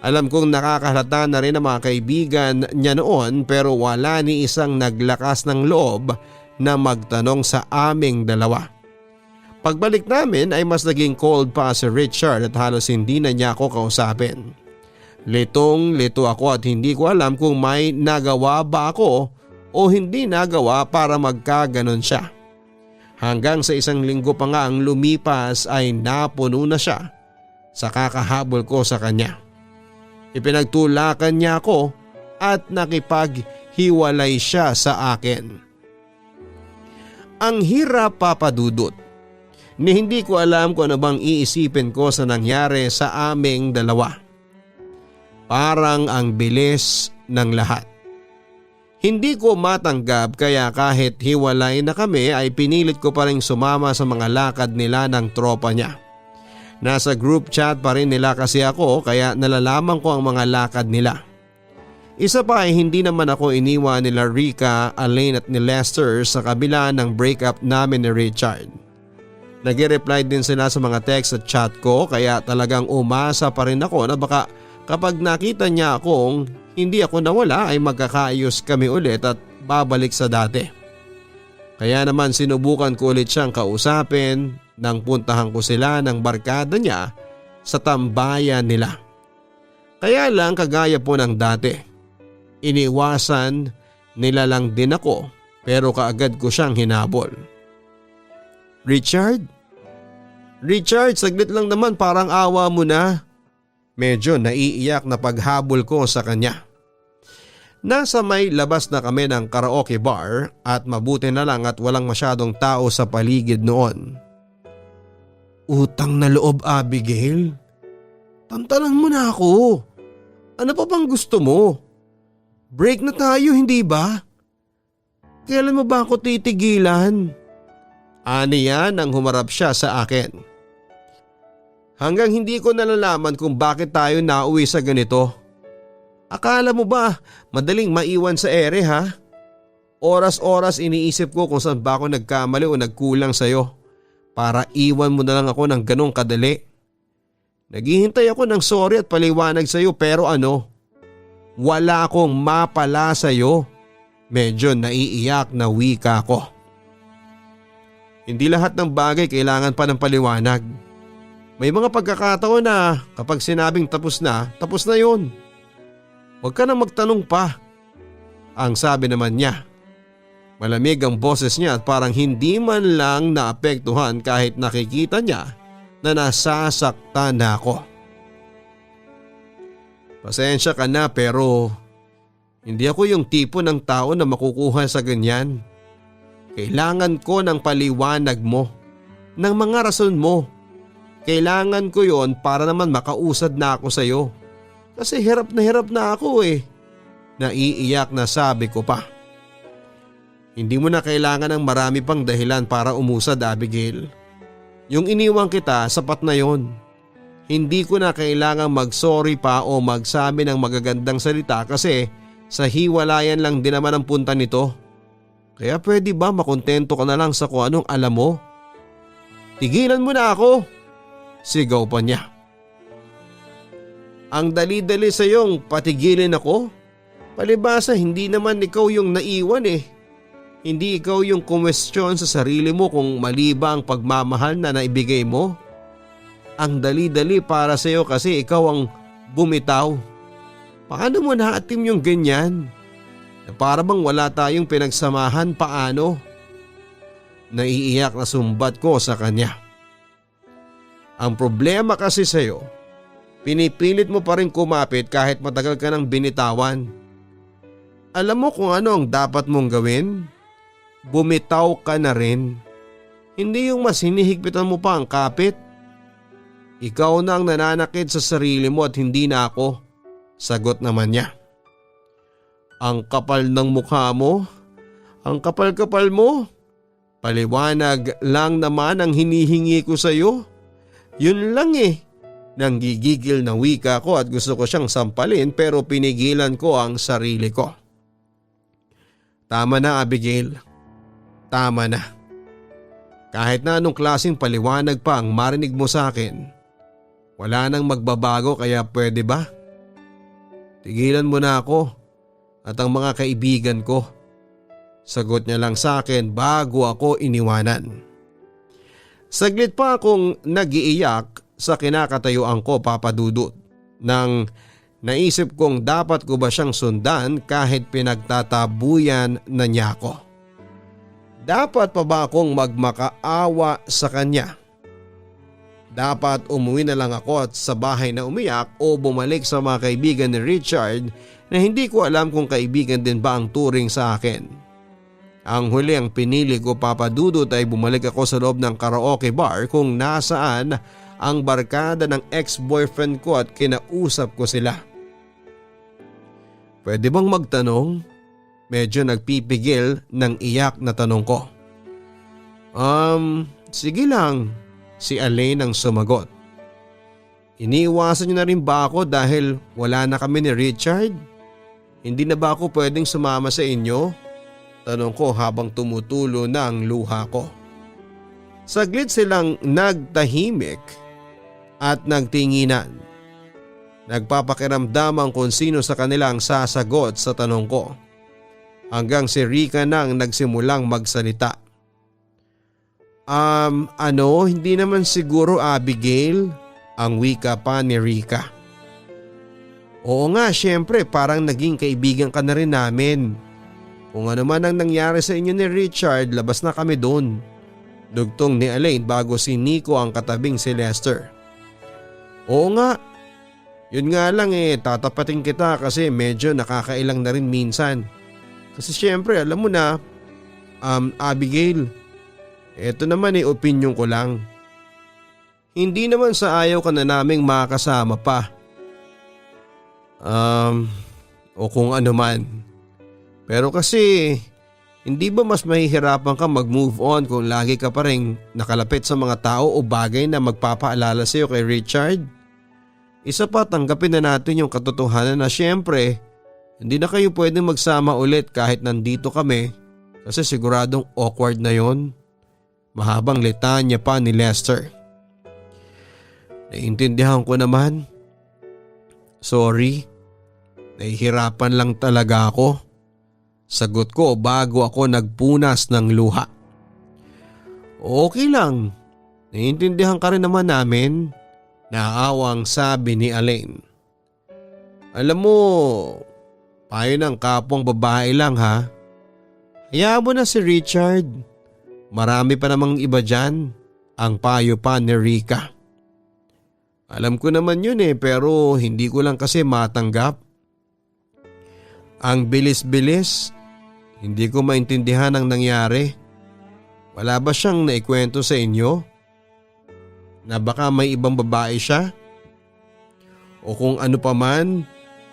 Alam kong nakakahalata na rin ang mga kaibigan niya noon pero wala ni isang naglakas ng loob na magtanong sa aming dalawa. Pagbalik namin ay mas naging cold pa si Richard at halos hindi na niya ako kausapin. Litong-lito ako at hindi ko alam kung may nagawa ba ako o hindi nagawa para magkaganon siya. Hanggang sa isang linggo pa nga ang lumipas ay napuno na siya sa kakahabol ko sa kanya. Ipinagtulakan niya ako at nakipaghiwalay siya sa akin. Ang hirap, Papa Dudut, ni hindi ko alam kung ano bang iisipin ko sa nangyari sa aming dalawa. Parang ang bilis ng lahat. Hindi ko matanggap kaya kahit hiwalay na kami ay pinilit ko pa rin sumama sa mga lakad nila ng tropa niya. Nasa group chat pa rin nila kasi ako kaya nalalaman ko ang mga lakad nila. Isa pa ay hindi naman ako iniwan nila Rica, Alain at ni Lester sa kabila ng breakup namin ni Richard. Nag-reply din sila sa mga text at chat ko kaya talagang umasa pa rin ako na baka kapag nakita niya akong hindi ako nawala ay magkakaayos kami ulit at babalik sa dati. Kaya naman sinubukan ko ulit siyang kausapin nang puntahan ko sila ng barkada niya sa tambayan nila. Kaya lang kagaya po ng dati, iniwasan nila lang din ako pero kaagad ko siyang hinabol. Richard? Richard, saglit lang naman, parang awa mo na. Medyo naiiyak na paghabol ko sa kanya. Nasa may labas na kami ng karaoke bar at mabuti na lang at walang masyadong tao sa paligid noon. Utang na loob, Abigail. Tantanan mo na ako. Ano pa bang gusto mo? Break na tayo, hindi ba? Kailan mo ba ako titigilan? Aniya nang humarap siya sa akin. Hanggang hindi ko nalalaman kung bakit tayo nauwi sa ganito. Akala mo ba madaling maiwan sa ere ha? Oras-oras iniisip ko kung saan ba ako nagkamali o nagkulang sa'yo para iwan mo na lang ako ng ganong kadali. Naghihintay ako ng sorry at paliwanag sa'yo pero ano? Wala akong mapala sa'yo. Medyo naiiyak na wika ko. Hindi lahat ng bagay kailangan pa ng paliwanag. May mga pagkakataon na kapag sinabing tapos na yun. Huwag ka nang magtanong pa. Ang sabi naman niya. Malamig ang boses niya at parang hindi man lang naapektuhan kahit nakikita niya na nasasaktan na ako. Pasensya ka na pero hindi ako yung tipo ng tao na makukuha sa ganyan. Kailangan ko ng paliwanag mo, ng mga rason mo. Kailangan ko yon para naman makausad na ako sa iyo. Kasi hirap na ako eh. Naiiyak na sabi ko pa. Hindi mo na kailangan ng marami pang dahilan para umusad, Abigail. Yung iniwan kita, sapat na yon. Hindi ko na kailangang mag-sorry pa o magsabi ng magagandang salita kasi sa hiwalayan lang din naman ang punta nito. Kaya pwede ba makontento ka na lang sa kung anong alam mo? Tigilan mo na ako! Sigaw pa niya. Ang dali-dali sa iyong patigilin ako? Palibasa hindi naman ikaw yung naiwan eh. Hindi ikaw yung kumwestiyon sa sarili mo kung mali ba ang pagmamahal na naibigay mo. Ang dali-dali para sa iyo kasi ikaw ang bumitaw. Paano mo naatim yung ganyan? Na para bang wala tayong pinagsamahan, paano? Naiiyak na sumbat ko sa kanya. Ang problema kasi sa iyo, pinipilit mo pa rin kumapit kahit matagal ka nang binitawan. Alam mo kung ano ang dapat mong gawin? Bumitaw ka na rin. Hindi yung mas hinihigpitan mo pa ang kapit. Ikaw na ang nananakit sa sarili mo at hindi na ako. Sagot naman niya. Ang kapal ng mukha mo? Ang kapal-kapal mo? Paliwanag lang naman ang hinihingi ko sa iyo. Yun lang eh. Nanggigigil na wika ko at gusto ko siyang sampalin pero pinigilan ko ang sarili ko. Tama na, Abigail. Tama na. Kahit na anong klaseng paliwanag pa ang marinig mo sa akin, wala nang magbabago kaya pwede ba? Tigilan mo na ako at ang mga kaibigan ko. Sagot niya lang sa akin bago ako iniwanan. Saglit pa akong nag-iiyak sa kinakatayuan ko, Papa Dudut, nang naisip kong dapat ko ba siyang sundan kahit pinagtatabuyan na niya ako. Dapat pa ba akong magmakaawa sa kanya? Dapat umuwi na lang ako at sa bahay na umiyak o bumalik sa mga kaibigan ni Richard na hindi ko alam kung kaibigan din ba ang turing sa akin. Ang huli ang pinili ko, Papa Dudut, ay bumalik ako sa loob ng karaoke bar kung nasaan ang barkada ng ex-boyfriend ko at kinausap ko sila. Pwede bang magtanong? Medyo nagpipigil ng iyak na tanong ko. Sige lang, si Elaine ang sumagot. Iniiwasan niyo na rin ba ako dahil wala na kami ni Richard? Hindi na ba ako pwedeng sumama sa inyo? Tanong ko habang tumutulo na ang luha ko. Saglit silang nagtahimik at nagtinginan. Nagpapakiramdaman kung sino sa kanila ang sasagot sa tanong ko. Hanggang si Rika nang nagsimulang magsalita. Hindi naman siguro, Abigail, ang wika pa ni Rika. Oo nga, syempre parang naging kaibigan ka na rin namin. Kung ano man ang nangyari sa inyo ni Richard, labas na kami doon. Dugtong ni Elaine bago si Nico ang katabing si Lester. Oo nga, yun nga lang tatapatin kita kasi medyo nakakailang na rin minsan. Kasi syempre alam mo na, Abigail, eto naman opinyon ko lang. Hindi naman sa ayaw ka na naming makasama pa. O kung ano man. Pero kasi hindi ba mas mahihirapan ka mag-move on kung lagi ka pa rin nakalapit sa mga tao o bagay na magpapaalala sa iyo kay Richard? Isa pa, tanggapin na natin yung katotohanan na syempre hindi na kayo pwedeng magsama ulit kahit nandito kami kasi siguradong awkward na yon. Mahabang litanya pa ni Lester. Naiintindihan ko naman. Sorry. Nahihirapan lang talaga ako. Sagot ko bago ako nagpunas ng luha. Okay lang. Naiintindihan ka rin naman namin. Naawang sabi ni Elaine. Alam mo, payo ng kapwang babae lang ha. Hayaan mo na si Richard. Marami pa namang iba dyan. Ang payo pa ni Rika. Alam ko naman yun pero hindi ko lang kasi matanggap. Ang bilis-bilis. Hindi ko maintindihan ang nangyari. Wala ba siyang naikwento sa inyo? Na baka may ibang babae siya? O kung ano pa man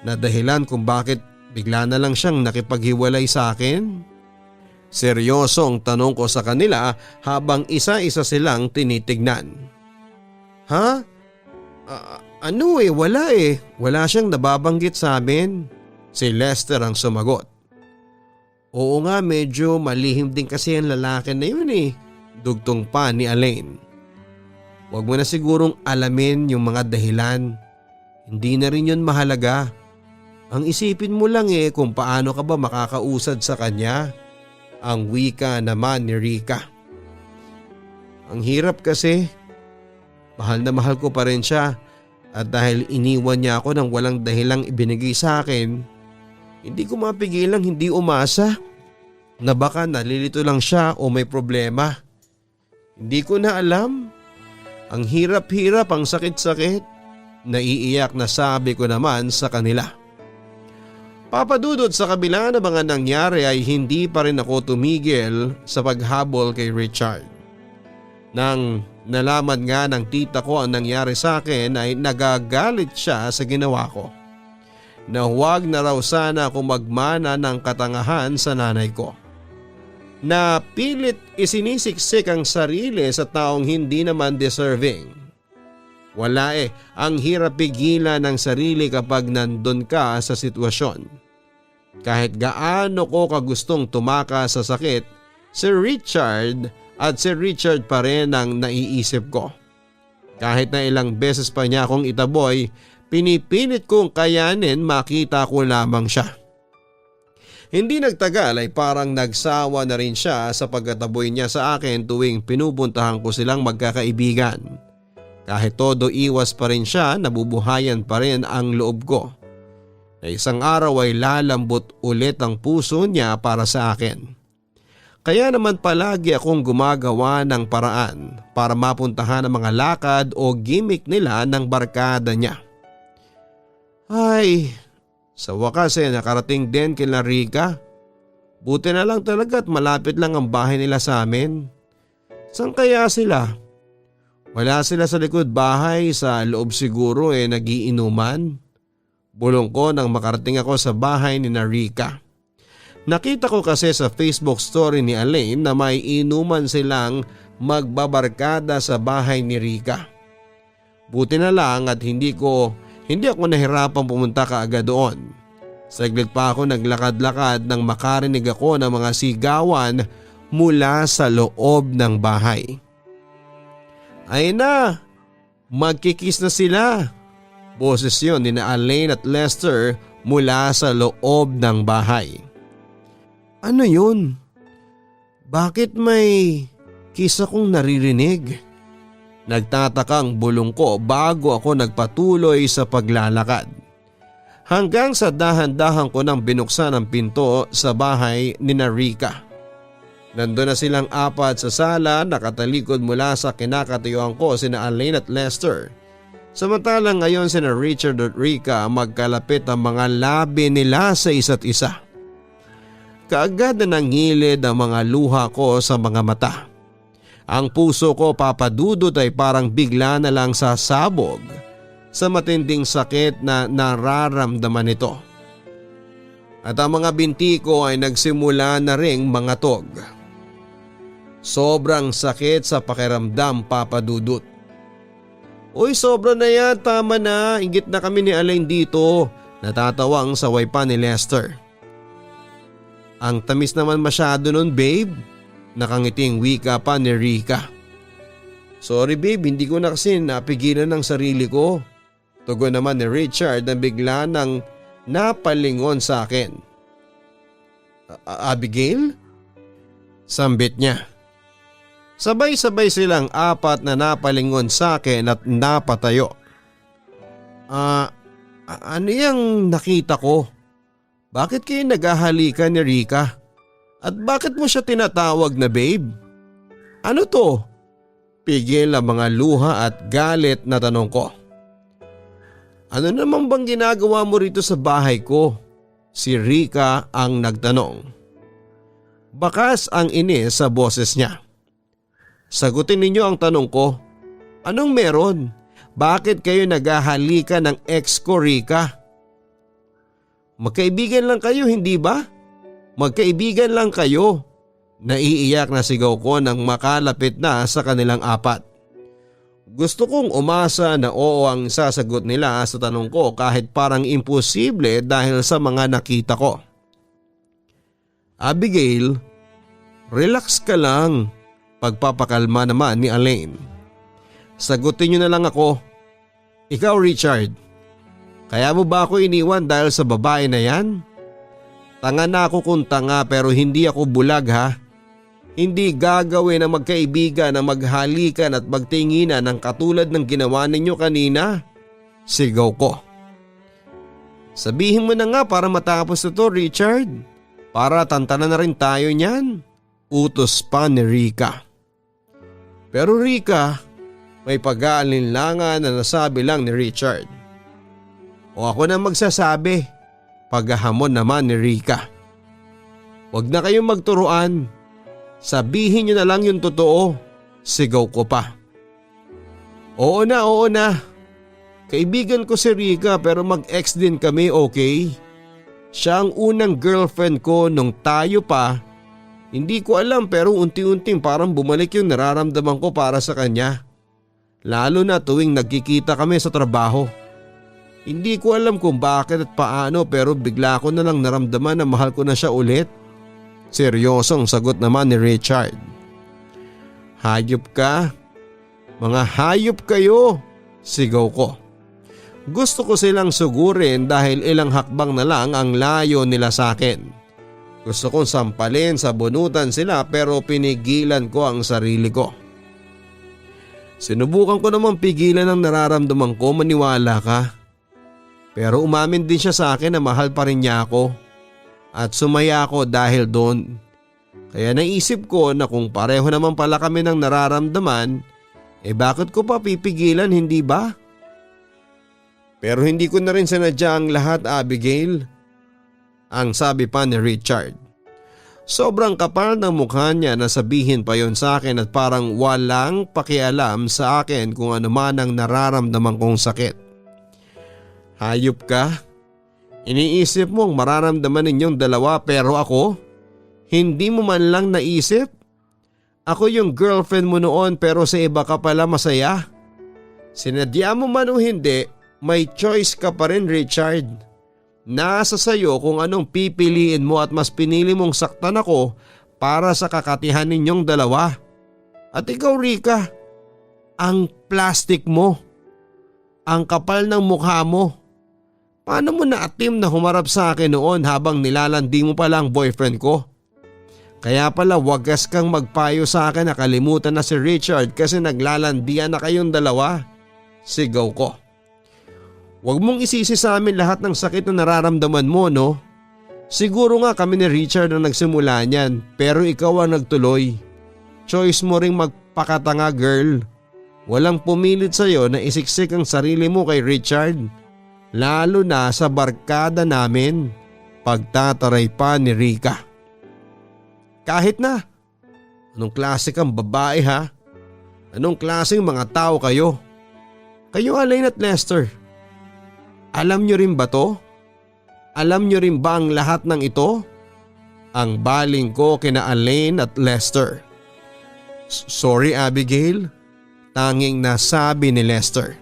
na dahilan kung bakit bigla na lang siyang nakipaghiwalay sa akin? Seryoso ang tanong ko sa kanila habang isa-isa silang tinitignan. Ha? Wala Wala siyang nababanggit sa amin. Si Lester ang sumagot. Oo nga, medyo malihim din kasi ang lalaki na yun Dugtong pa ni Elaine. Huwag mo na sigurong alamin yung mga dahilan. Hindi na rin yun mahalaga. Ang isipin mo lang kung paano ka ba makakausad sa kanya. Ang wika naman ni Rika. Ang hirap kasi. Mahal na mahal ko pa rin siya. At dahil iniwan niya ako nang walang dahilang ibinigay sa akin, hindi ko mapigilang hindi umasa na baka nalilito lang siya o may problema. Hindi ko na alam. Ang hirap-hirap, ang sakit-sakit. Naiiyak na sabi ko naman sa kanila. Papadudod, sa kabila ng mga nangyari ay hindi pa rin ako tumigil sa paghabol kay Richard. Nang nalaman nga ng tita ko ang nangyari sa akin ay nagagalit siya sa ginawa ko. Na huwag na raw sana ako magmana ng katangahan sa nanay ko. Na pilit isinisiksik ang sarili sa taong hindi naman deserving. Wala ang hirap pigilan ng sarili kapag nandun ka sa sitwasyon. Kahit gaano ko kagustong tumakas sa sakit, si Richard at si Richard pa rin ang naiisip ko. Kahit na ilang beses pa niya akong itaboy, pinipilit kong kayanin makita ko lamang siya. Hindi nagtagal ay parang nagsawa na rin siya sa pagkataboy niya sa akin tuwing pinupuntahan ko silang magkakaibigan. Kahit todo iwas pa rin siya, nabubuhayan pa rin ang loob ko. Na isang araw ay lalambot ulit ang puso niya para sa akin. Kaya naman palagi akong gumagawa ng paraan para mapuntahan ang mga lakad o gimmick nila ng barkada niya. Ay, sa wakas nakarating din kila Rika. Buti na lang talaga at malapit lang ang bahay nila sa amin. Saan kaya sila? Wala sila sa likod bahay, sa loob siguro nagiinuman. Bulong ko nang makarating ako sa bahay ni Rika. Nakita ko kasi sa Facebook story ni Elaine na may inuman silang magbabarkada sa bahay ni Rika. Buti na lang at hindi ako nahirapang pumunta kaagad doon. Saglit pa ako naglakad-lakad nang makarinig ako ng mga sigawan mula sa loob ng bahay. Ay na! Magkikis na sila! Boses yun ni Elaine at Lester mula sa loob ng bahay. Ano yun? Bakit may kiss akong naririnig? Nagtatakang bulong ko bago ako nagpatuloy sa paglalakad. Hanggang sa dahan-dahan ko nang binuksan ang pinto sa bahay ni Rika. Nandun na silang apat sa sala, nakatalikod mula sa kinakatuyuan ko sina Elaine at Lester. Samantalang ngayon sina Richard at Rika magkalapit ang mga labi nila sa isa't isa. Kaagad na nangilid ang mga luha ko sa mga mata. Ang puso ko papadudot ay parang bigla na lang sasabog sa matinding sakit na nararamdaman nito. At ang mga binti ko ay nagsimula na ring mangatog. Sobrang sakit sa pakiramdam, papadudot. Uy, sobra na yan, tama na, inggit na kami ni Elaine dito. Natatawang saway pa ni Lester. Ang tamis naman masyado nun, babe. Nakangiting wika pa ni Rika. Sorry babe, hindi ko na kasi napigilan ng sarili ko. Tugon naman ni Richard na bigla nang napalingon sa akin. Abigail? Sambit niya. Sabay-sabay silang apat na napalingon sa akin at napatayo. Ano yung nakita ko? Bakit kayo naghahalikan ni Rika? At bakit mo siya tinatawag na babe? Ano to? Pigil ang mga luha at galit na tanong ko. Ano naman bang ginagawa mo rito sa bahay ko? Si Rika ang nagtanong. Bakas ang inis sa boses niya. Sagutin ninyo ang tanong ko. Anong meron? Bakit kayo naghahalikan ng ex ko, Rika? Magkaibigan lang kayo, hindi ba? Magkaibigan lang kayo. Naiiyak na sigaw ko nang makalapit na sa kanilang apat. Gusto kong umasa na oo ang sasagot nila sa tanong ko kahit parang imposible dahil sa mga nakita ko. Abigail, relax ka lang. Pagpapakalma naman ni Elaine. Sagutin niyo na lang ako. Ikaw, Richard, kaya mo ba ako iniwan dahil sa babae na yan? Tanga na ako kung tanga pero hindi ako bulag ha. Hindi gagawin ng magkaibigan na maghalikan at magtinginan ng katulad ng ginawa ninyo kanina. Sigaw ko. Sabihin mo na nga para matapos na to, Richard. Para tantanan na rin tayo niyan. Utos pa ni Rika. Pero Rika, may pag-aalinlangan na nasabi lang ni Richard. O ako na magsasabi, paghahamon naman ni Rika. Huwag na kayong magturuan. Sabihin niyo na lang yung totoo. Sigaw ko pa. Oo na. Kaibigan ko si Rika pero mag-ex din kami, okay? Siya ang unang girlfriend ko nung tayo pa. Hindi ko alam pero unti-unting parang bumalik yung nararamdaman ko para sa kanya. Lalo na tuwing nagkikita kami sa trabaho. Hindi ko alam kung bakit at paano pero bigla ko na lang naramdaman na mahal ko na siya ulit. Seryosong sagot naman ni Richard. Hayop ka? Mga hayop kayo! Sigaw ko. Gusto ko silang sugurin dahil ilang hakbang na lang ang layo nila sa akin. Gusto kong sampalin sa bunutan sila pero pinigilan ko ang sarili ko. Sinubukan ko namang pigilan ang nararamdaman ko, maniwala ka. Pero umamin din siya sa akin na mahal pa rin niya ako. At sumaya ako dahil doon. Kaya naisip ko na kung pareho naman pala kami ng nararamdaman, bakit ko pa pipigilan, hindi ba? Pero hindi ko na rin sinadya ang lahat, Abigail. Ang sabi pa ni Richard. Sobrang kapal ng mukha niya na sabihin pa yon sa akin at parang walang pakialam sa akin kung ano man ang nararamdaman kong sakit. Hayop ka? Iniisip mong mararamdaman ninyong dalawa pero ako? Hindi mo man lang naisip? Ako yung girlfriend mo noon pero sa iba ka pala masaya. Sinadya mo man o hindi, may choice ka pa rin, Richard. Nasa sayo kung anong pipiliin mo at mas pinili mong saktan ako para sa kakatihan ninyong dalawa. At ikaw, Rika, ang plastic mo. Ang kapal ng mukha mo. Paano mo naatim na humarap sa akin noon habang nilalandi mo pala ang boyfriend ko? Kaya pala wagas kang magpayo sa akin na kalimutan na si Richard kasi naglalandian na kayong dalawa. Sigaw ko. Huwag mong isisi sa amin lahat ng sakit na nararamdaman mo, no? Siguro nga kami ni Richard ang nagsimula niyan pero ikaw ang nagtuloy. Choice mo ring magpakatanga, girl. Walang pumilit sa'yo na isiksik ang sarili mo kay Richard. Lalo na sa barkada namin. Pagtataray pa ni Rika. Kahit na. Anong klase kang babae, ha? Anong klaseng mga tao kayo? Kayo, Alain at Lester. Alam nyo rin ba to? Alam nyo rin ba ang lahat ng ito? Ang baling ko kina Alain at Lester. Sorry, Abigail. Tanging nasabi ni Lester.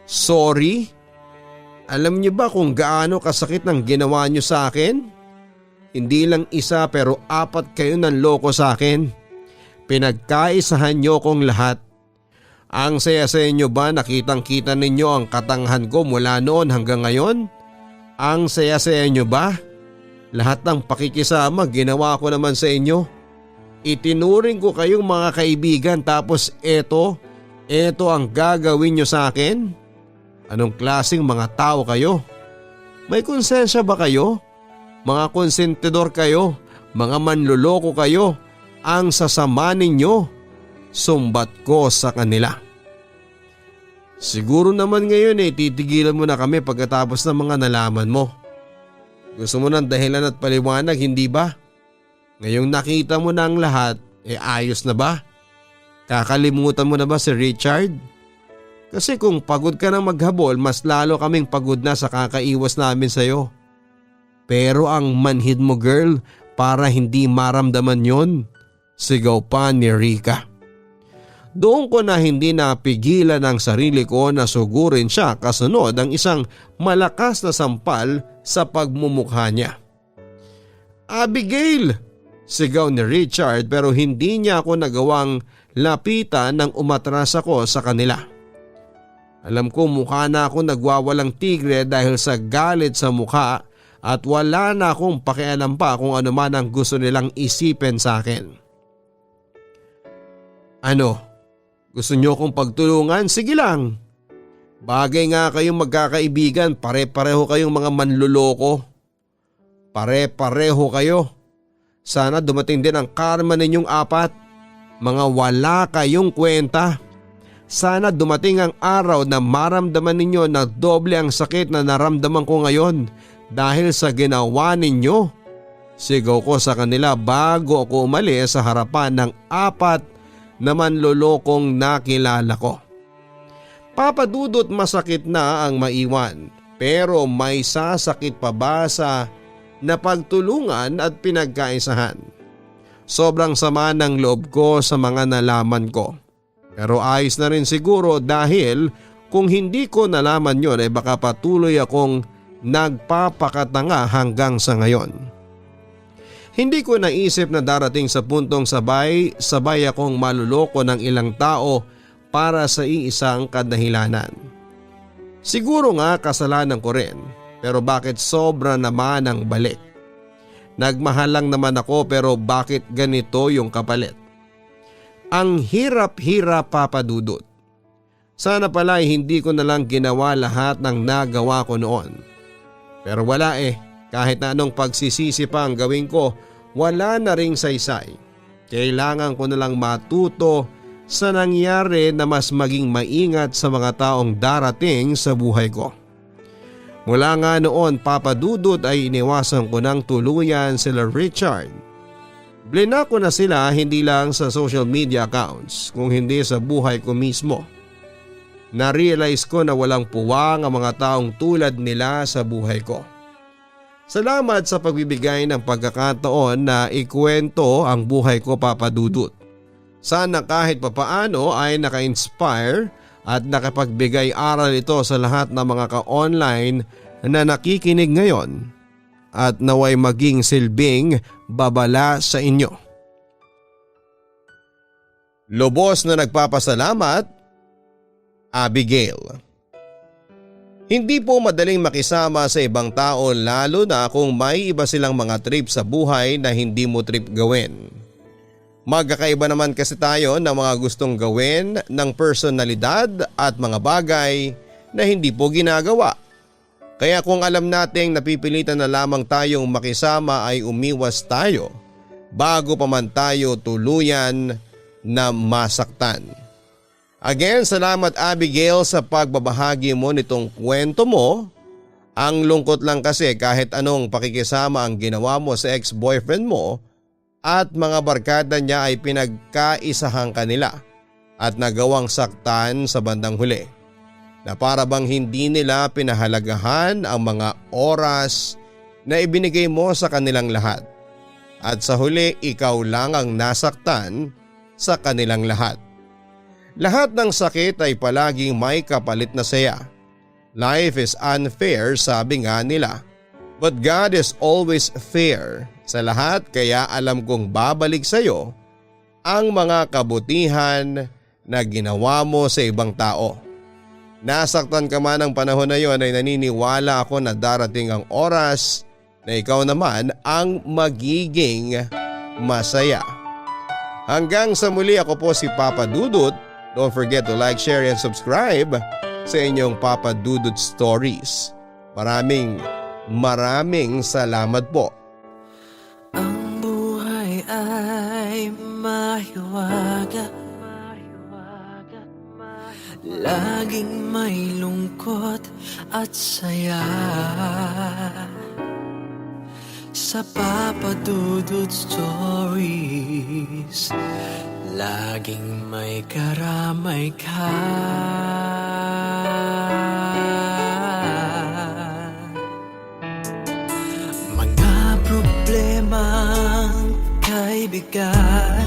Sorry? Alam nyo ba kung gaano kasakit ng ginawa nyo sa akin? Hindi lang isa pero 4 kayo ng loko sa akin. Pinagkaisahan nyo kong lahat. Ang saya sa inyo ba nakitang kita ninyo ang katanghan ko mula noon hanggang ngayon? Ang saya sa inyo ba? Lahat ng pakikisama ginawa ko naman sa inyo. Itinuring ko kayong mga kaibigan tapos eto ang gagawin nyo sa akin? Anong klaseng mga tao kayo? May konsensya ba kayo? Mga konsentidor kayo, mga manluloko kayo, ang sasama ninyo. Sumbat ko sa kanila. Siguro naman ngayon titigilan mo na kami pagkatapos ng mga nalaman mo. Gusto mo ng dahilan at paliwanag, hindi ba? Ngayong nakita mo na ang lahat, ayos na ba? Kakalimutan mo na ba si Richard? Kasi kung pagod ka na maghabol, mas lalo kaming pagod na sa kakaiwas namin sa'yo. Pero ang manhid mo, girl, para hindi maramdaman yon. Sigaw pa ni Rika. Doon ko na hindi napigilan ang sarili ko na sugurin siya kasunod ang isang malakas na sampal sa pagmumukha niya. Abigail! Sigaw ni Richard pero hindi niya ako nagawang lapitan nang umatras ako sa kanila. Alam ko mukha na ako nagwawalang tigre dahil sa galit sa mukha at wala na akong pakialam pa kung ano man ang gusto nilang isipin sa akin. Ano? Gusto niyo kong pagtulungan? Sige lang. Bagay nga kayong magkakaibigan, pare-pareho kayong mga manluloko. Pare-pareho kayo. Sana dumating din ang karma ninyong 4. Mga wala kayong kwenta. Sana dumating ang araw na maramdaman ninyo na doble ang sakit na naramdaman ko ngayon dahil sa ginawa ninyo. Sigaw ko sa kanila bago ako umalis sa harapan ng 4 na manlolokong nakilala ko. Papadudot masakit na ang maiwan pero may sasakit pa ba sa napagtulungan at pinagkaisahan? Sobrang sama ng loob ko sa mga nalaman ko. Pero ayos na rin siguro dahil kung hindi ko nalaman yon baka patuloy akong nagpapakatanga hanggang sa ngayon. Hindi ko naisip na darating sa puntong sabay akong maluloko ng ilang tao para sa iisang kadahilanan. Siguro nga kasalanan ko rin pero bakit sobra naman ang balik? Nagmahal lang naman ako pero bakit ganito yung kapalit? Ang hirap-hirap, Papadudot. Sana pala hindi ko na lang ginawa lahat ng nagawa ko noon. Pero wala kahit na anong pagsisisi pa ang gawin ko, wala na ring saysay. Kailangan ko na lang matuto sa nangyari na mas maging maingat sa mga taong darating sa buhay ko. Mula nga noon, Papa Dudut, ay iniwasan ko ng tuluyan sila Richard. Blinak ko na sila hindi lang sa social media accounts kung hindi sa buhay ko mismo. Na-realize ko na walang puwang ang mga taong tulad nila sa buhay ko. Salamat sa pagbibigay ng pagkakataon na ikwento ang buhay ko, Papa Dudut. Sana kahit papaano ay naka-inspire at nakapagbigay aral ito sa lahat ng mga ka-online na nakikinig ngayon at naway maging silbing babala sa inyo. Lubos na nagpapasalamat, Abigail. Hindi po madaling makisama sa ibang tao lalo na kung may iba silang mga trip sa buhay na hindi mo trip gawin. Magkakaiba naman kasi tayo ng mga gustong gawin ng personalidad at mga bagay na hindi po ginagawa. Kaya kung alam nating napipilitan na lamang tayong makisama ay umiwas tayo bago pa man tayo tuluyan na masaktan. Again, salamat Abigail sa pagbabahagi mo nitong kwento mo. Ang lungkot lang kasi kahit anong pakikisama ang ginawa mo sa ex-boyfriend mo at mga barkada niya ay pinagkaisahan kanila at nagawang saktan sa bandang huli. Na para bang hindi nila pinahalagahan ang mga oras na ibinigay mo sa kanilang lahat. At sa huli ikaw lang ang nasaktan sa kanilang lahat. Lahat ng sakit ay palaging may kapalit na saya. Life is unfair, sabi nga nila. But God is always fair sa lahat, kaya alam kong babalik sa iyo ang mga kabutihan na ginawa mo sa ibang tao. Nasaktan ka man ng panahon na yon ay naniniwala ako na darating ang oras na ikaw naman ang magiging masaya. Hanggang sa muli, ako po si Papa Dudut. Don't forget to like, share and subscribe sa inyong Papa Dudut Stories. Maraming salamat po. Ang buhay ay mahiwaga, laging may lungkot at saya. Sa Papa Dudut Stories, laging may karamay ka. Mga problemang kaibigan,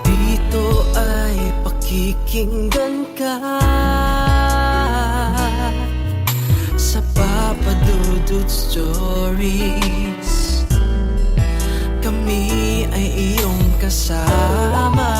dito ay pakikinggan ka. Sa Papa Dudut Stories, kami ay iyong kasama.